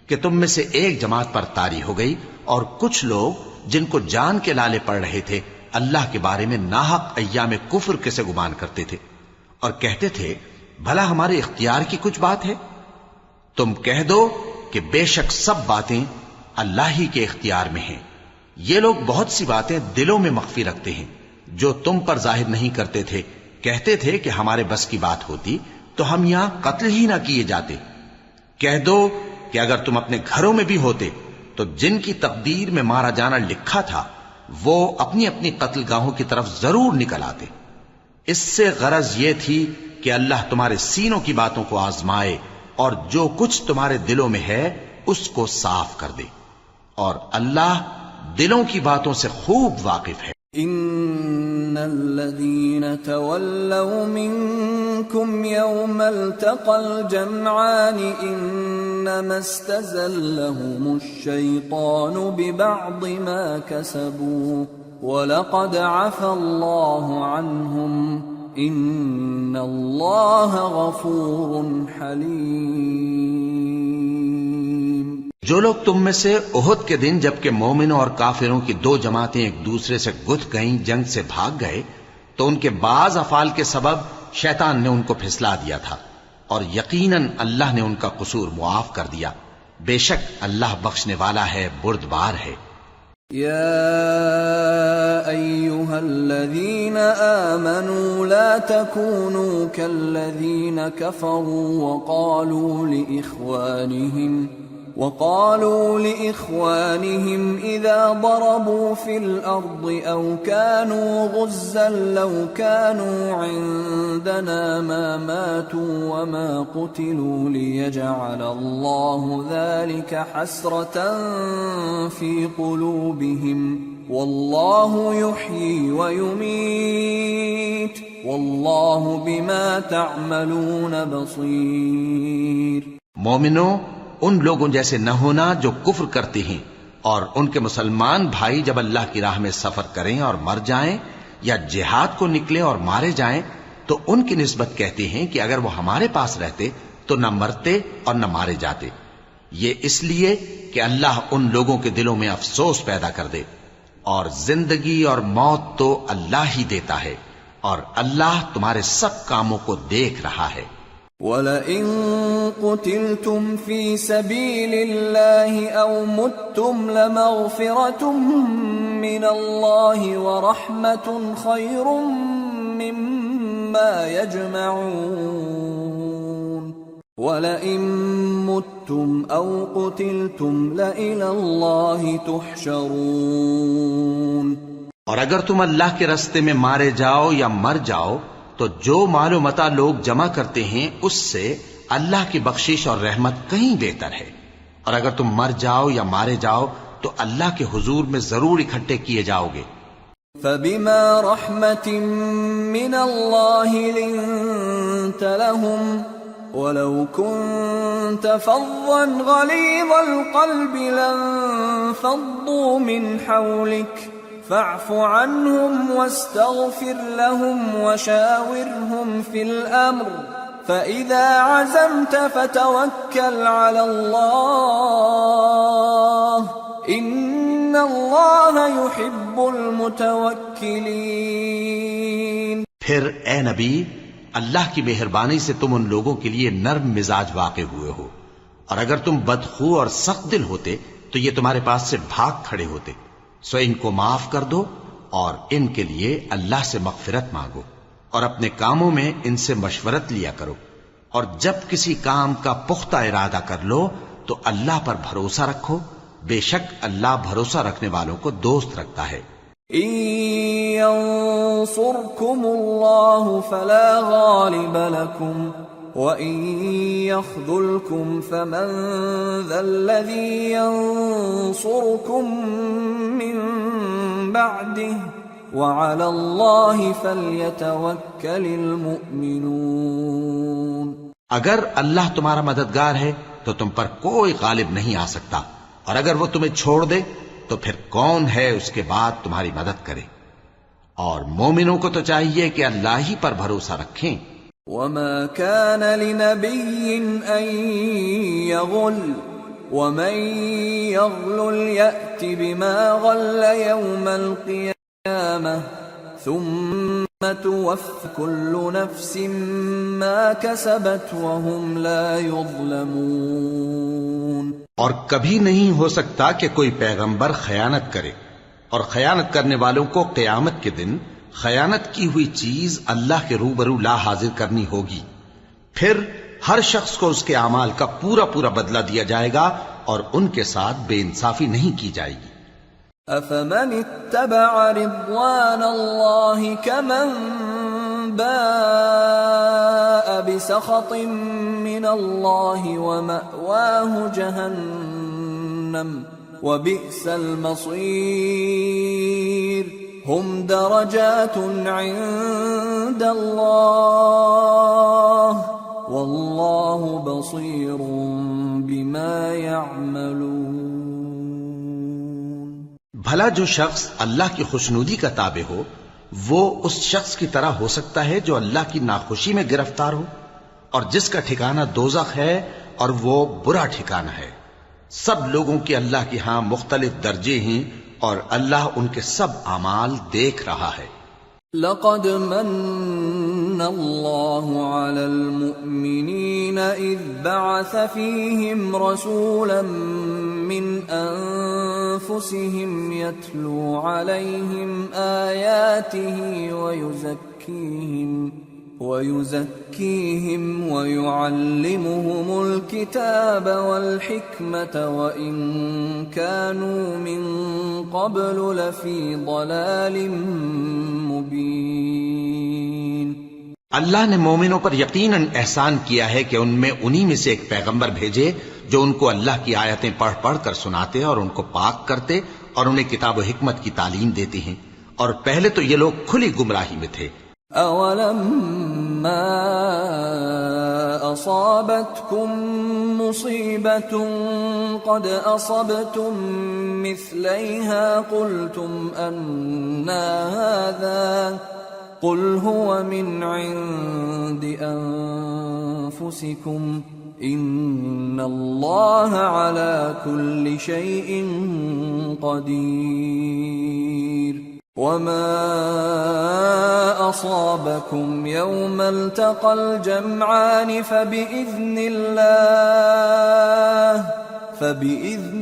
کہ تم میں سے ایک جماعت پر طاری ہو گئی، اور کچھ لوگ جن کو جان کے لالے پڑ رہے تھے اللہ کے بارے میں ناحق ایام کفر کے سے گمان کرتے تھے اور کہتے تھے بھلا ہمارے اختیار کی کچھ بات ہے؟ تم کہہ دو کہ بے شک سب باتیں اللہ ہی کے اختیار میں ہیں۔ یہ لوگ بہت سی باتیں دلوں میں مخفی رکھتے ہیں جو تم پر ظاہر نہیں کرتے تھے۔ کہتے تھے کہ ہمارے بس کی بات ہوتی تو ہم یہاں قتل ہی نہ کیے جاتے۔ کہہ دو کہ اگر تم اپنے گھروں میں بھی ہوتے تو جن کی تقدیر میں مارا جانا لکھا تھا وہ اپنی اپنی قتل گاہوں کی طرف ضرور نکل آتے۔ اس سے غرض یہ تھی کہ اللہ تمہارے سینوں کی باتوں کو آزمائے اور جو کچھ تمہارے دلوں میں ہے اس کو صاف کر دے، اور اللہ دلوں کی باتوں سے خوب واقف ہے۔ ان الذين تولوا منكم يوم التقى الجمعان انما استزلهم الشيطان ببعض ما كسبوا ولقد عفى الله عنهم ان الله غفور حليم۔ جو لوگ تم میں سے احد کے دن جبکہ مومنوں اور کافروں کی دو جماعتیں ایک دوسرے سے گتھ گئیں، جنگ سے بھاگ گئے، تو ان کے بعض افعال کے سبب شیطان نے ان کو پھسلا دیا تھا، اور یقیناً اللہ نے ان کا قصور معاف کر دیا، بے شک اللہ بخشنے والا ہے، بردبار ہے۔ يا أيها الذين آمنوا لا تكونوا كالذين كفروا وقالوا لإخوانهم إذا ضربوا في الأرض أو كانوا غزا لو كانوا عندنا ما ماتوا وما قتلوا ليجعل الله ذلك حسرة في قلوبهم والله يحيي ويميت والله بما تعملون بصير۔ مومنوں، ان لوگوں جیسے نہ ہونا جو کفر کرتے ہیں، اور ان کے مسلمان بھائی جب اللہ کی راہ میں سفر کریں اور مر جائیں یا جہاد کو نکلے اور مارے جائیں تو ان کی نسبت کہتے ہیں کہ اگر وہ ہمارے پاس رہتے تو نہ مرتے اور نہ مارے جاتے، یہ اس لیے کہ اللہ ان لوگوں کے دلوں میں افسوس پیدا کر دے۔ اور زندگی اور موت تو اللہ ہی دیتا ہے، اور اللہ تمہارے سب کاموں کو دیکھ رہا ہے۔ وَلَئِن قُتِلْتُمْ فِي سَبِيلِ اللَّهِ أَوْ مُتُّمْ لَمَغْفِرَةٌ مِّنَ اللَّهِ وَرَحْمَةٌ خَيْرٌ مِّمَّا يَجْمَعُونَ وَلَئِن مُتُّمْ أَوْ قُتِلْتُمْ لَإِلَى اللَّهِ تُحْشَرُونَ۔ اور اگر تم اللہ کے راستے میں مارے جاؤ یا مر جاؤ تو جو مال و متاع لوگ جمع کرتے ہیں اس سے اللہ کی بخشش اور رحمت کہیں بہتر ہے، اور اگر تم مر جاؤ یا مارے جاؤ تو اللہ کے حضور میں ضرور اکٹھے کیے جاؤ گے۔ فَبِمَا رَحْمَةٍ مِّنَ اللَّهِ لِنتَ لَهُمْ وَلَوْ كُنتَ فَظًّا غَلِيظَ الْقَلْبِ لَانفَضُّوا مِنْ حَوْلِكَ فاعف عنهم واستغفر لهم وشاورهم في الأمر فإذا عزمت فتوكل على الله إن الله يحب المتوكلين۔ پھر اے نبی، اللہ کی مہربانی سے تم ان لوگوں کے لیے نرم مزاج واقع ہوئے ہو، اور اگر تم بدخو اور سخت دل ہوتے تو یہ تمہارے پاس سے بھاگ کھڑے ہوتے، سو ان کو معاف کر دو اور ان کے لیے اللہ سے مغفرت مانگو، اور اپنے کاموں میں ان سے مشورت لیا کرو، اور جب کسی کام کا پختہ ارادہ کر لو تو اللہ پر بھروسہ رکھو، بے شک اللہ بھروسہ رکھنے والوں کو دوست رکھتا ہے۔ إن ينصركم الله فلا غالب لكم وَإِن يَخْذُلْكُمْ فَمَنْ ذَا الَّذِي يَنصُرُكُمْ مِنْ بَعْدِهِ وَعَلَى اللَّهِ فَلْيَتَوَكَّلِ الْمُؤْمِنُونَ۔ اگر اللہ تمہارا مددگار ہے تو تم پر کوئی غالب نہیں آ سکتا، اور اگر وہ تمہیں چھوڑ دے تو پھر کون ہے اس کے بعد تمہاری مدد کرے؟ اور مومنوں کو تو چاہیے کہ اللہ ہی پر بھروسہ رکھیں۔ وَمَا كَانَ لِنَبِيٍّ أَن يَغُلَّ وَمَن يَغْلُلْ يَأْتِ بِمَا غَلَّ يَوْمَ الْقِيَامَةِ ثُمَّ تُوَفَّى كُلُّ نَفْسٍ مَا كَسَبَتْ وَهُمْ لَا يُظْلَمُونَ۔ اور کبھی نہیں ہو سکتا کہ کوئی پیغمبر خیانت کرے، اور خیانت کرنے والوں کو قیامت کے دن خیانت کی ہوئی چیز اللہ کے روبرو لا حاضر کرنی ہوگی، پھر ہر شخص کو اس کے اعمال کا پورا پورا بدلہ دیا جائے گا، اور ان کے ساتھ بے انصافی نہیں کی جائے گی۔ أَفَمَنِ اتَّبَعَ رِضْوَانَ اللَّهِ كَمَنْ بَاءَ بِسَخَطٍ مِّنَ اللَّهِ وَمَأْوَاهُ جَهَنَّمُ وَبِئْسَ الْمَصِيرُ هُمْ دَرَجَاتٌ عِندَ اللَّهِ وَاللَّهُ بَصِيرٌ بِمَا يَعْمَلُونَ۔ بھلا جو شخص اللہ کی خوشنودی کا تابع ہو وہ اس شخص کی طرح ہو سکتا ہے جو اللہ کی ناخوشی میں گرفتار ہو، اور جس کا ٹھکانہ دوزخ ہے اور وہ برا ٹھکانہ ہے۔ سب لوگوں کے اللہ کے ہاں مختلف درجے ہیں، اور اللہ ان کے سب اعمال دیکھ رہا ہے۔ لَقَدْ مَنَّ الله على المؤمنين إذ بعث فيهم رسولا من أنفسهم يتلو عليهم آياته ويزكيهم ويعلمهم الكتاب والحكمة وإن كانوا من قبل لفي ضلال مبين۔ اللہ نے مومنوں پر یقیناً احسان کیا ہے کہ ان میں انہی میں سے ایک پیغمبر بھیجے جو ان کو اللہ کی آیتیں پڑھ پڑھ کر سناتے اور ان کو پاک کرتے اور انہیں کتاب و حکمت کی تعلیم دیتے ہیں، اور پہلے تو یہ لوگ کھلی گمراہی میں تھے۔ أَوَلَمَّا أَصَابَتْكُم مُّصِيبَةٌ قَدْ أَصَبْتُم مِّثْلَيْهَا قُلْتُمْ أَنَّىٰ هَٰذَا قُلْ هُوَ مِنْ عِندِ أَنفُسِكُمْ إِنَّ اللَّهَ عَلَىٰ كُلِّ شَيْءٍ قَدِيرٌ۔ وما أصابكم يوم التقى الجمعان فبإذن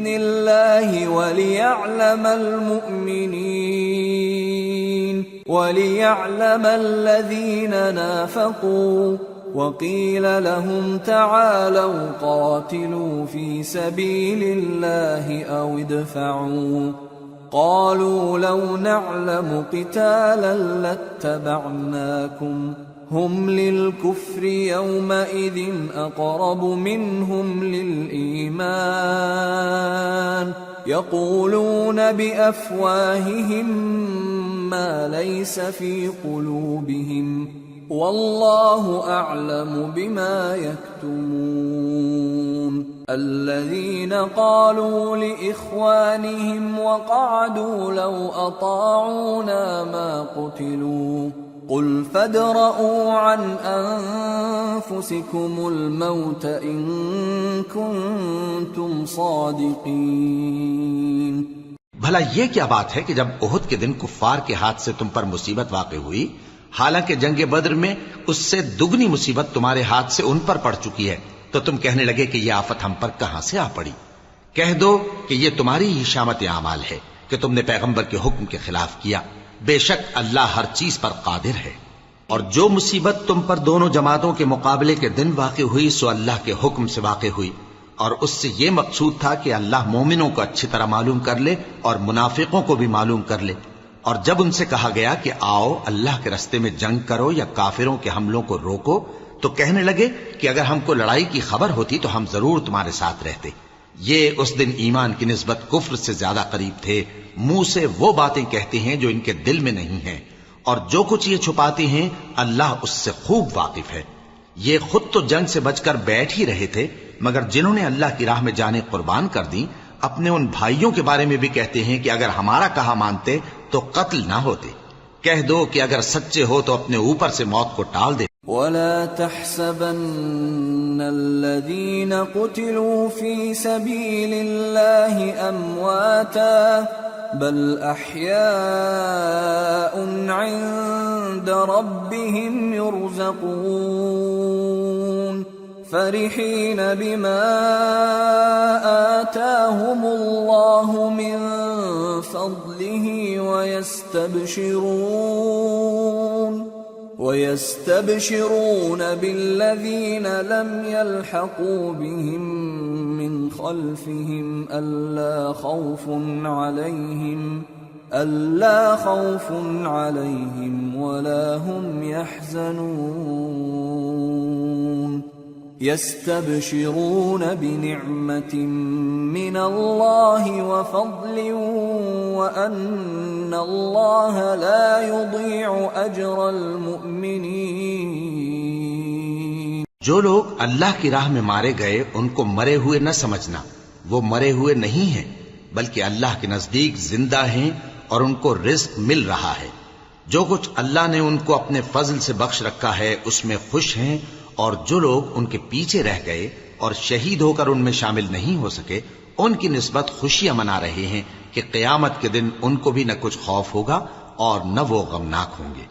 الله وليعلم الذين نافقوا وقيل لهم تعالوا قاتلوا في سبيل الله أو ادفعوا قالوا لو نعلم قتالا لاتبعناكم هم للكفر يومئذ أقرب منهم للإيمان يقولون بأفواههم ما ليس في قلوبهم والله أعلم بما يكتمون الذين قالوا لإخوانهم وقعدوا لو أطاعونا ما قتلوا قل فادرءوا عن أنفسكم الموت إن كنتم صادقين۔ بھلا یہ کیا بات ہے کہ جب احد کے دن کفار کے ہاتھ سے تم پر مصیبت واقع ہوئی، حالانکہ جنگ بدر میں اس سے دگنی مصیبت تمہارے ہاتھ سے ان پر پڑ چکی ہے، تو تم کہنے لگے کہ یہ آفت ہم پر کہاں سے آ پڑی؟ کہہ دو کہ یہ تمہاری ہی شامت اعمال ہے کہ تم نے پیغمبر کے حکم کے خلاف کیا، بے شک اللہ ہر چیز پر قادر ہے۔ اور جو مصیبت تم پر دونوں جماعتوں کے مقابلے کے دن واقع ہوئی سو اللہ کے حکم سے واقع ہوئی، اور اس سے یہ مقصود تھا کہ اللہ مومنوں کو اچھی طرح معلوم کر لے اور منافقوں کو بھی معلوم کر لے۔ اور جب ان سے کہا گیا کہ آؤ اللہ کے رستے میں جنگ کرو یا کافروں کے حملوں کو روکو، تو کہنے لگے کہ اگر ہم کو لڑائی کی خبر ہوتی تو ہم ضرور تمہارے ساتھ رہتے۔ یہ اس دن ایمان کی نسبت کفر سے زیادہ قریب تھے، منہ سے وہ باتیں کہتے ہیں جو ان کے دل میں نہیں ہیں، اور جو کچھ یہ چھپاتے ہیں اللہ اس سے خوب واقف ہے۔ یہ خود تو جنگ سے بچ کر بیٹھ ہی رہے تھے، مگر جنہوں نے اللہ کی راہ میں جانیں قربان کر دیں اپنے ان بھائیوں کے بارے میں بھی کہتے ہیں کہ اگر ہمارا کہا مانتے تو قتل نہ ہوتے۔ کہہ دو کہ اگر سچے ہو تو اپنے اوپر سے موت کو ٹال دے۔ ولا تحسبن الذين قتلوا في سبيل الله أمواتا بل أحياء عند ربهم يرزقون فرحين بما آتاهم الله من فضله ويستبشرون بالذين لم يلحقوا بهم من خلفهم ألا خوف عليهم ولا هم يحزنون يستبشرون بنعمة من الله وفضل وأن الله لا يضيع أجر المؤمنين۔ جو لوگ اللہ کی راہ میں مارے گئے ان کو مرے ہوئے نہ سمجھنا، وہ مرے ہوئے نہیں ہیں بلکہ اللہ کے نزدیک زندہ ہیں اور ان کو رزق مل رہا ہے۔ جو کچھ اللہ نے ان کو اپنے فضل سے بخش رکھا ہے اس میں خوش ہیں، اور جو لوگ ان کے پیچھے رہ گئے اور شہید ہو کر ان میں شامل نہیں ہو سکے ان کی نسبت خوشیاں منا رہے ہیں کہ قیامت کے دن ان کو بھی نہ کچھ خوف ہوگا اور نہ وہ غمناک ہوں گے۔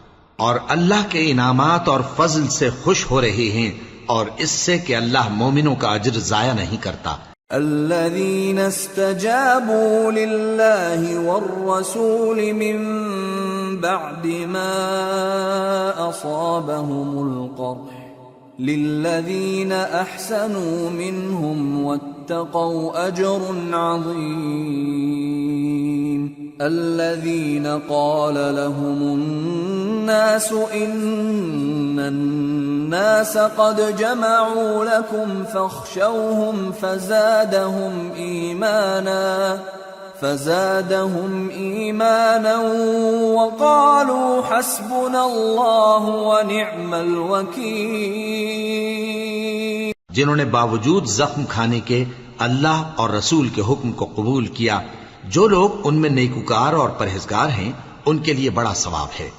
اور اللہ کے انعامات اور فضل سے خوش ہو رہے ہیں اور اس سے کہ اللہ مومنوں کا اجر ضائع نہیں کرتا. الذين استجابوا لله والرسول من بعد ما أصابهم القرح للذين أحسنوا منهم واتقوا أجر عظيم. الذين قال لهم الناس إن الناس قد جمعوا لكم فاخشوهم فزادهم إيمانا وقالوا حسبنا الله ونعم الوكيل. جنہوں نے باوجود زخم کھانے کے اللہ اور رسول کے حکم کو قبول کیا، جو لوگ ان میں نیکوکار اور پرہیزگار ہیں ان کے لیے بڑا ثواب ہے.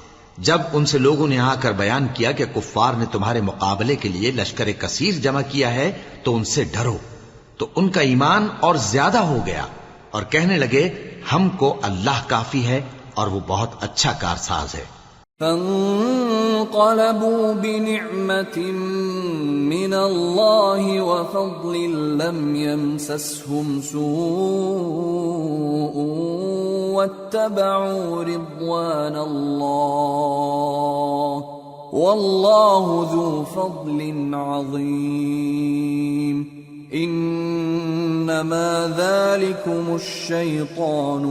جب ان سے لوگوں نے آ کر بیان کیا کہ کفار نے تمہارے مقابلے کے لیے لشکر کثیر جمع کیا ہے تو ان سے ڈرو، تو ان کا ایمان اور زیادہ ہو گیا اور کہنے لگے ہم کو اللہ کافی ہے اور وہ بہت اچھا کارساز ہے. فانقلبوا بنعمة من الله وفضل لم يمسسهم سوء واتبعوا رضوان الله والله ذو فضل عظيم. انما ذلكم الشيطان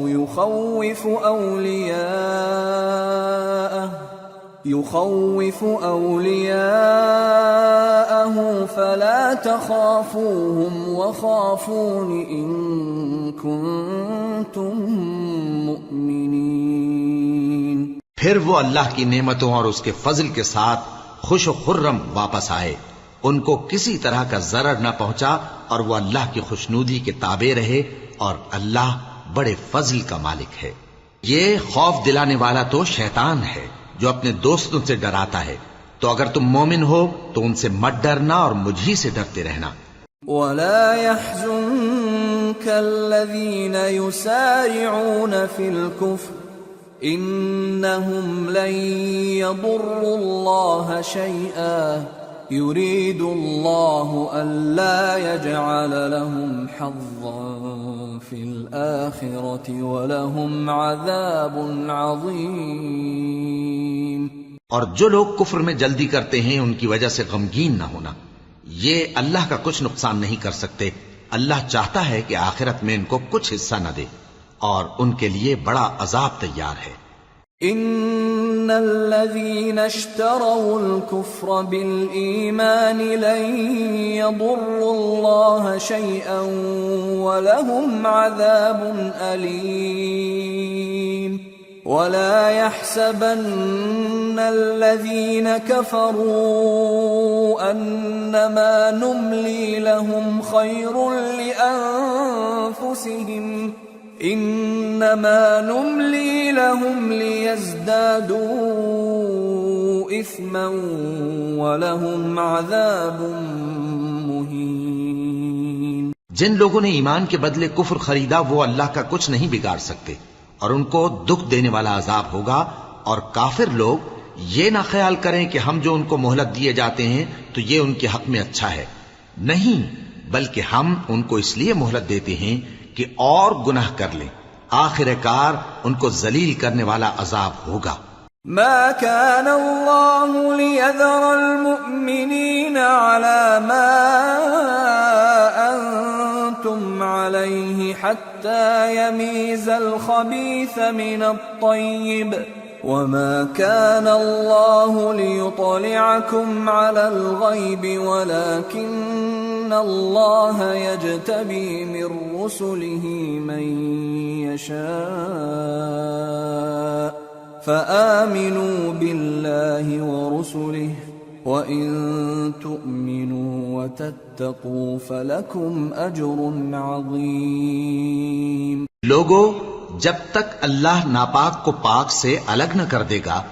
يخوف أولياءه فلا تخافوهم وخافون إن كنتم مؤمنين. پھر وہ اللہ کی نعمتوں اور اس کے فضل کے ساتھ خوش و خرم واپس آئے، ان کو کسی طرح کا ضرر نہ پہنچا اور وہ اللہ کی خوشنودی کے تابع رہے اور اللہ بڑے فضل کا مالک ہے. یہ خوف دلانے والا تو شیطان ہے جو اپنے دوستوں سے ڈراتا ہے، تو اگر تم مومن ہو تو ان سے مت ڈرنا اور مجھ ہی سے ڈرتے رہنا. وَلَا يَحْزُنكَ الَّذِينَ يُسَارِعُونَ فِي الْكُفْرِ إِنَّهُمْ لَن يَضُرُّوا اللَّهَ شَيْئًا يُرِيدُ اللَّهُ أَلَّا يَجْعَلَ لَهُمْ حَظًّا فِي الْآخِرَةِ وَلَهُمْ عَذَابٌ عَظِيمٌ. اور جو لوگ کفر میں جلدی کرتے ہیں ان کی وجہ سے غمگین نہ ہونا، یہ اللہ کا کچھ نقصان نہیں کر سکتے. اللہ چاہتا ہے کہ آخرت میں ان کو کچھ حصہ نہ دے اور ان کے لیے بڑا عذاب تیار ہے. ان الذين اشتروا الكفر بالإيمان لن يضروا الله شيئا ولهم عذاب أليم. ولا يحسبن الذين كفروا أنما نملي لهم خير لأنفسهم إنما نملي لهم ليزدادوا إثما ولهم عذاب مهين. جن لوگوں نے ایمان کے بدلے کفر خریدا وہ اللہ کا کچھ نہیں بگاڑ سکتے اور ان کو دکھ دینے والا عذاب ہوگا. اور کافر لوگ یہ نہ خیال کریں کہ ہم جو ان کو مہلت دیے جاتے ہیں تو یہ ان کے حق میں اچھا ہے، نہیں، بلکہ ہم ان کو اس لیے مہلت دیتے ہیں کہ اور گناہ کر لیں، آخر کار ان کو ذلیل کرنے والا عذاب ہوگا. ما كان الله ليذر المؤمنين على ما أنتم عليه حتى يميز الخبيث من الطيب وما كان الله ليطلعكم على الغيب ولكن الله يجتبي من رسله من يشاء فآمنوا بالله ورسله وإن تؤمنوا وتتقوا فلكم أجر عظيم. لوگو، جب تک اللہ ناپاک کو پاک سے الگ نہ کر دے گا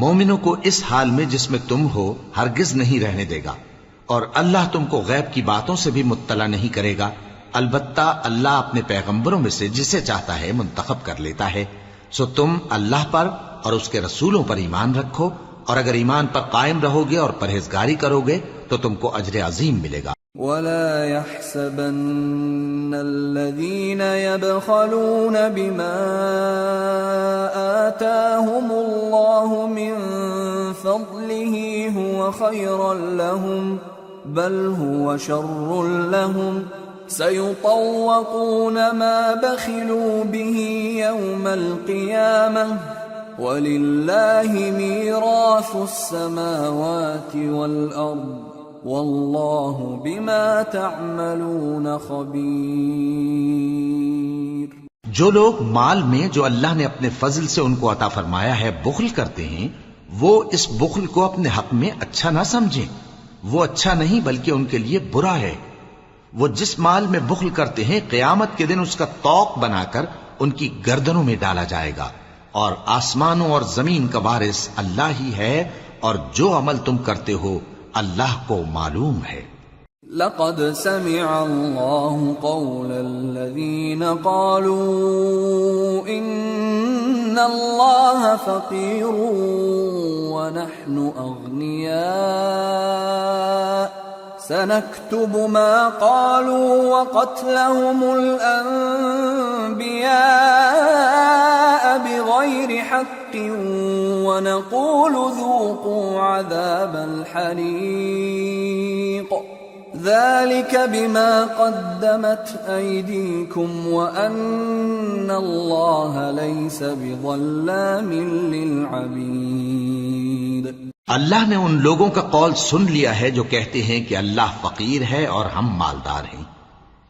مومنوں کو اس حال میں جس میں تم ہو ہرگز نہیں رہنے دے گا، اور اللہ تم کو غیب کی باتوں سے بھی مطلع نہیں کرے گا. البتہ اللہ اپنے پیغمبروں میں سے جسے چاہتا ہے منتخب کر لیتا ہے. سو تم اللہ پر اور اس کے رسولوں پر ایمان رکھو اور اگر ایمان پر قائم رہو گے اور پرہیزگاری کرو گے تو تم کو اجر عظیم ملے گا۔ ولا يحسبن الذين يبخلون بما آتاهم الله من فضله هو خيرا لهم بل هو شر لهم سيطوقون ما بخلوا به يوم القيامة وَلِلَّهِ مِيرَاثُ السَّمَاوَاتِ وَالْأَرْضِ وَاللَّهُ بِمَا تَعْمَلُونَ خَبِيرٌ۔ جو لوگ مال میں جو اللہ نے اپنے فضل سے ان کو عطا فرمایا ہے بخل کرتے ہیں، وہ اس بخل کو اپنے حق میں اچھا نہ سمجھیں، وہ اچھا نہیں بلکہ ان کے لیے برا ہے۔ وہ جس مال میں بخل کرتے ہیں قیامت کے دن اس کا طوق بنا کر ان کی گردنوں میں ڈالا جائے گا، اور آسمانوں اور زمین کا وارث اللہ ہی ہے، اور جو عمل تم کرتے ہو اللہ کو معلوم ہے۔ لقد سمع الله قول الذين قالوا إن الله فقير ونحن أغنياء سنكتب ما قالوا وقتلهم الأنبياء بغير حق ونقول ذوقوا عذاب الحريق ذلك بما قدمت أيديكم وأن الله ليس بظلام للعبيد۔ اللہ نے ان لوگوں کا قول سن لیا ہے جو کہتے ہیں کہ اللہ فقیر ہے اور ہم مالدار ہیں۔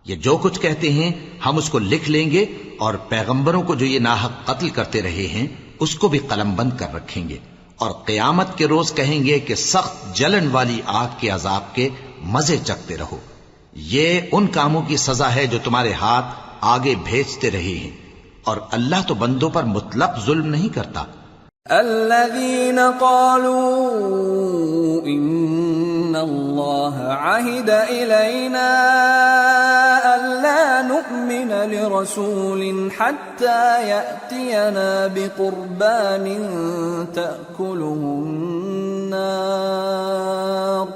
یہ جو کچھ کہتے ہیں ہم اس کو لکھ لیں گے، اور پیغمبروں کو جو یہ ناحق قتل کرتے رہے ہیں اس کو بھی قلم بند کر رکھیں گے، اور قیامت کے روز کہیں گے کہ سخت جلن والی آگ کے عذاب کے مزے چکھتے رہو۔ یہ ان کاموں کی سزا ہے جو تمہارے ہاتھ آگے بھیجتے رہے ہیں، اور اللہ تو بندوں پر مطلق ظلم نہیں کرتا۔ الذين قالوا إن الله عهد إلينا ألا نؤمن لرسول حتى يأتينا بقربان تأكله النار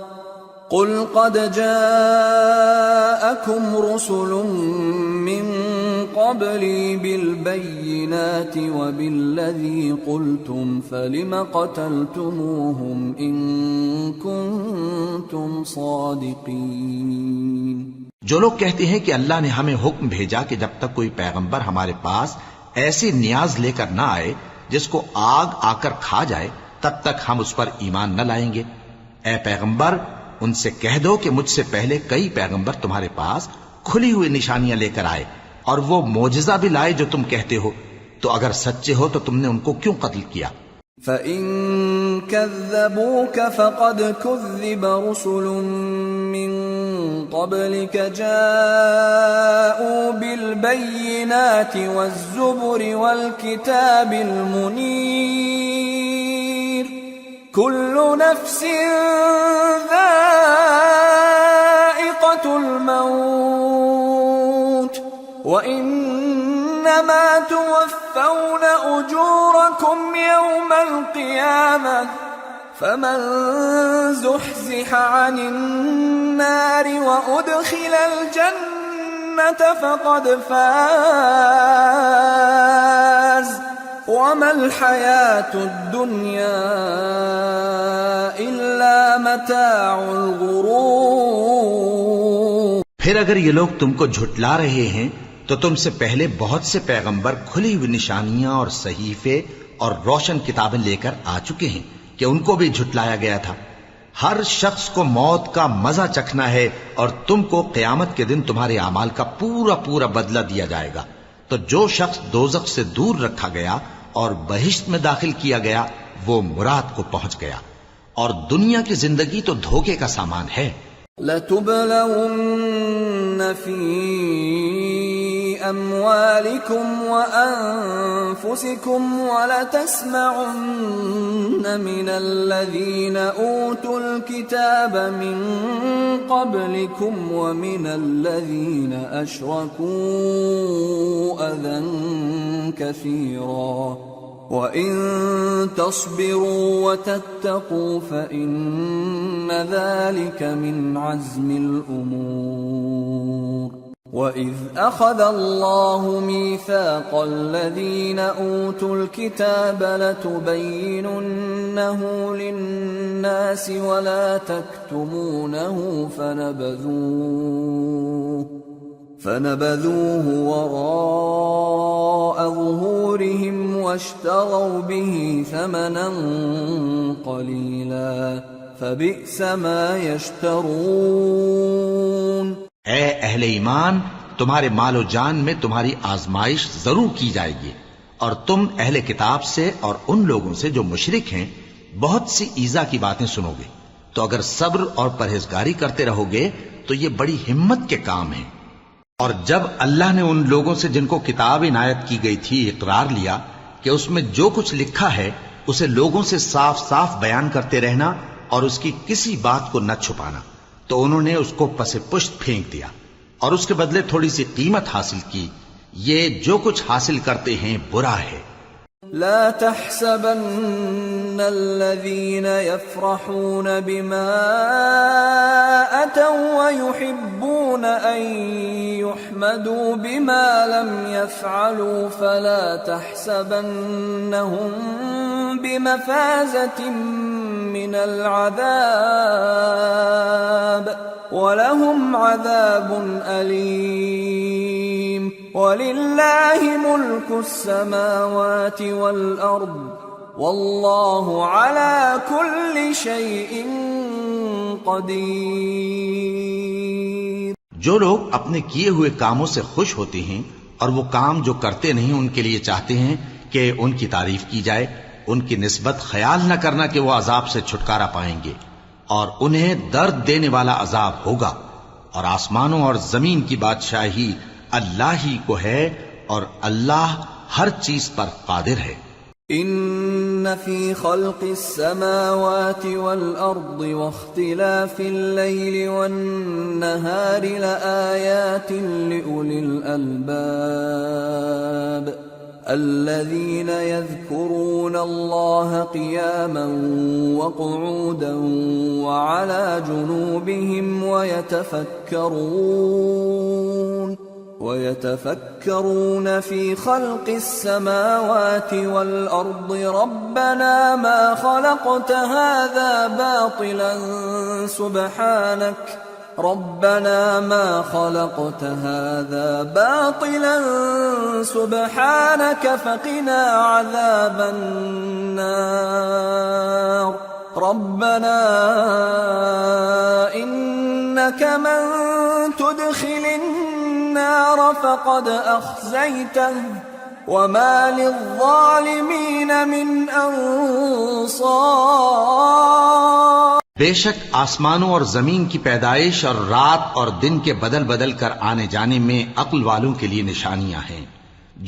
قل قد جاءكم رسل من قبلي بالبينات وبالذي قلتم فلم قتلتموهم إن كنتم صادقين۔ جو لوگ کہتے ہیں کہ اللہ نے ہمیں حکم بھیجا کہ جب تک کوئی پیغمبر ہمارے پاس ایسی نیاز لے کر نہ آئے جس کو آگ آ کر کھا جائے تب تک ہم اس پر ایمان نہ لائیں گے۔ اے پیغمبر ان سے کہہ دو کہ مجھ سے پہلے کئی پیغمبر تمہارے پاس کھلی ہوئی نشانیاں لے کر آئے اور وہ معجزہ بھی لائے جو تم کہتے ہو، تو اگر سچے ہو تو تم نے ان کو کیوں قتل کیا؟ فَإِن كَذَّبُوكَ فَقَدْ كُذِّبَ رُسُلٌ مِّن قَبْلِكَ جَاءُوا بِالْبَيِّنَاتِ وَالزُّبُرِ وَالْكِتَابِ الْمُنِيرِ كُلُّ نَفْسٍ ذَائِقَةُ الْمَوْتِ وَإِنَّمَا تُوَفَّوْنَ أُجُورَكُمْ يَوْمَ الْقِيَامَةِ فَمَنْ زُحْزِحَ عَنِ النَّارِ وَأُدْخِلَ الْجَنَّةَ فَقَدْ فَازَ وَمَا الْحَيَاةُ الدُّنْيَا إِلَّا مَتَاعُ الْغُرُورِ۔ پھر اگر یہ لوگ تم کو جھٹلا رہے ہیں تو تم سے پہلے بہت سے پیغمبر کھلی ہوئی نشانیاں اور صحیفے اور روشن کتابیں لے کر آ چکے ہیں کہ ان کو بھی جھٹلایا گیا تھا۔ ہر شخص کو موت کا مزہ چکھنا ہے، اور تم کو قیامت کے دن تمہارے اعمال کا پورا پورا بدلہ دیا جائے گا۔ تو جو شخص دوزخ سے دور رکھا گیا اور بہشت میں داخل کیا گیا وہ مراد کو پہنچ گیا، اور دنیا کی زندگی تو دھوکے کا سامان ہے۔ لَتُبْلَوُنَّ فِي أَمْوَالِكُمْ وَأَنفُسِكُمْ وَلَتَسْمَعُنَّ مِنَ الَّذِينَ أُوتُوا الْكِتَابَ مِنْ قَبْلِكُمْ وَمِنَ الَّذِينَ أَشْرَكُوا أَذًى كَثِيرًا وَإِن تَصْبِرُوا وَتَتَّقُوا فَإِنَّ ذَلِكَ مِنْ عَزْمِ الْأُمُورِ وَإِذْ أَخَذَ اللَّهُ مِيثَاقَ الَّذِينَ أُوتُوا الْكِتَابَ لَتُبَيِّنُنَّهُ لِلنَّاسِ وَلَا تَكْتُمُونَهُ فنبذوه وراء ظهورهم واشتروا به ثمنا قليلا فبئس ما يشترون۔ اے اہل ایمان، تمہارے مال و جان میں تمہاری آزمائش ضرور کی جائے گی، اور تم اہل کتاب سے اور ان لوگوں سے جو مشرک ہیں بہت سی ایذا کی باتیں سنو گے، تو اگر صبر اور پرہیزگاری کرتے رہو گے تو یہ بڑی ہمت کے کام ہیں۔ اور جب اللہ نے ان لوگوں سے جن کو کتاب عنایت کی گئی تھی اقرار لیا کہ اس میں جو کچھ لکھا ہے اسے لوگوں سے صاف صاف بیان کرتے رہنا اور اس کی کسی بات کو نہ چھپانا، تو انہوں نے اس کو پس پشت پھینک دیا اور اس کے بدلے تھوڑی سی قیمت حاصل کی۔ یہ جو کچھ حاصل کرتے ہیں برا ہے۔ لا تحسبن الذين يفرحون بما أتوا ويحبون أن يحمدوا بما لم يفعلوا فلا تحسبنهم بمفازة من العذاب ولهم عذاب أليم ولله ملك السماوات والأرض والله على كل شيء قدير۔ جو لوگ اپنے کیے ہوئے کاموں سے خوش ہوتے ہیں اور وہ کام جو کرتے نہیں ان کے لیے چاہتے ہیں کہ ان کی تعریف کی جائے، ان کی نسبت خیال نہ کرنا کہ وہ عذاب سے چھٹکارا پائیں گے، اور انہیں درد دینے والا عذاب ہوگا۔ اور آسمانوں اور زمین کی بادشاہی اللہ ہی کو ہے اور اللہ ہر چیز پر قادر ہے۔ ان فی خلق السماوات والارض واختلاف الليل والنهار لآیات لأولی الالباب الذين يذكرون الله قياما وقعودا وعلى جنوبهم ويتفكرون في خلق السماوات والأرض ربنا ما خلقت هذا باطلا سبحانك فقنا عذاب النار ربنا إنك من تدخل النار فقد أخزيته وما للظالمين من أنصار۔ بے شک آسمانوں اور زمین کی پیدائش اور رات اور دن کے بدل بدل کر آنے جانے میں عقل والوں کے لیے نشانیاں ہیں،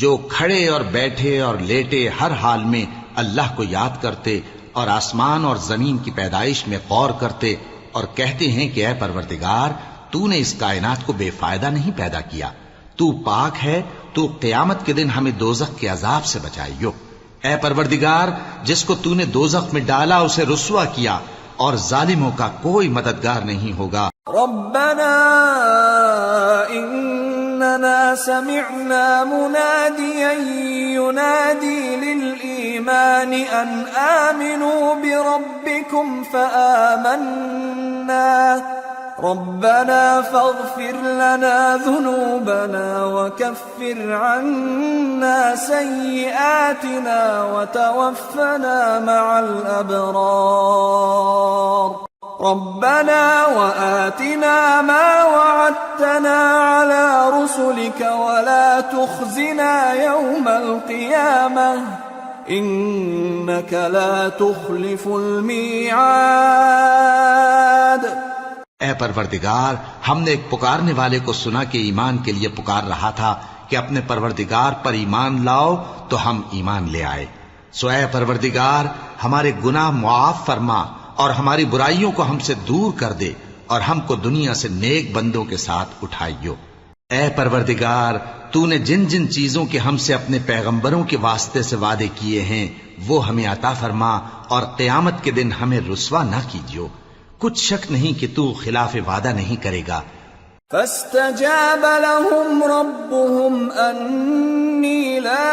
جو کھڑے اور بیٹھے اور لیٹے ہر حال میں اللہ کو یاد کرتے اور آسمان اور زمین کی پیدائش میں غور کرتے اور کہتے ہیں کہ اے پروردگار، تو نے اس کائنات کو بے فائدہ نہیں پیدا کیا، تو پاک ہے، تو قیامت کے دن ہمیں دوزخ کے عذاب سے بچائیو۔ اے پروردگار، جس کو تو نے دوزخ میں ڈالا اسے رسوا کیا، اور ظالموں کا کوئی مددگار نہیں ہوگا۔ ربنا اننا سمعنا مناديا ينادي للإيمان ان آمنوا بربكم فآمنا ربنا فاغفر لنا ذنوبنا وكفر عنا سيئاتنا وتوفنا مع الأبرار ربنا وآتنا ما وعدتنا على رسلك ولا تخزنا يوم القيامة إنك لا تخلف الميعاد۔ اے پروردگار، ہم نے ایک پکارنے والے کو سنا کہ ایمان کے لیے پکار رہا تھا کہ اپنے پروردگار پر ایمان لاؤ، تو ہم ایمان لے آئے۔ سو اے پروردگار، ہمارے گناہ معاف فرما اور ہماری برائیوں کو ہم سے دور کر دے، اور ہم کو دنیا سے نیک بندوں کے ساتھ اٹھائیو۔ اے پروردگار، تو نے جن جن چیزوں کے ہم سے اپنے پیغمبروں کے واسطے سے وعدے کیے ہیں وہ ہمیں عطا فرما، اور قیامت کے دن ہمیں رسوا نہ کیجیو۔ کچھ شک نہیں کہ تو خلاف وعدہ نہیں کرے گا۔ فاستجاب لهم ربهم أني لا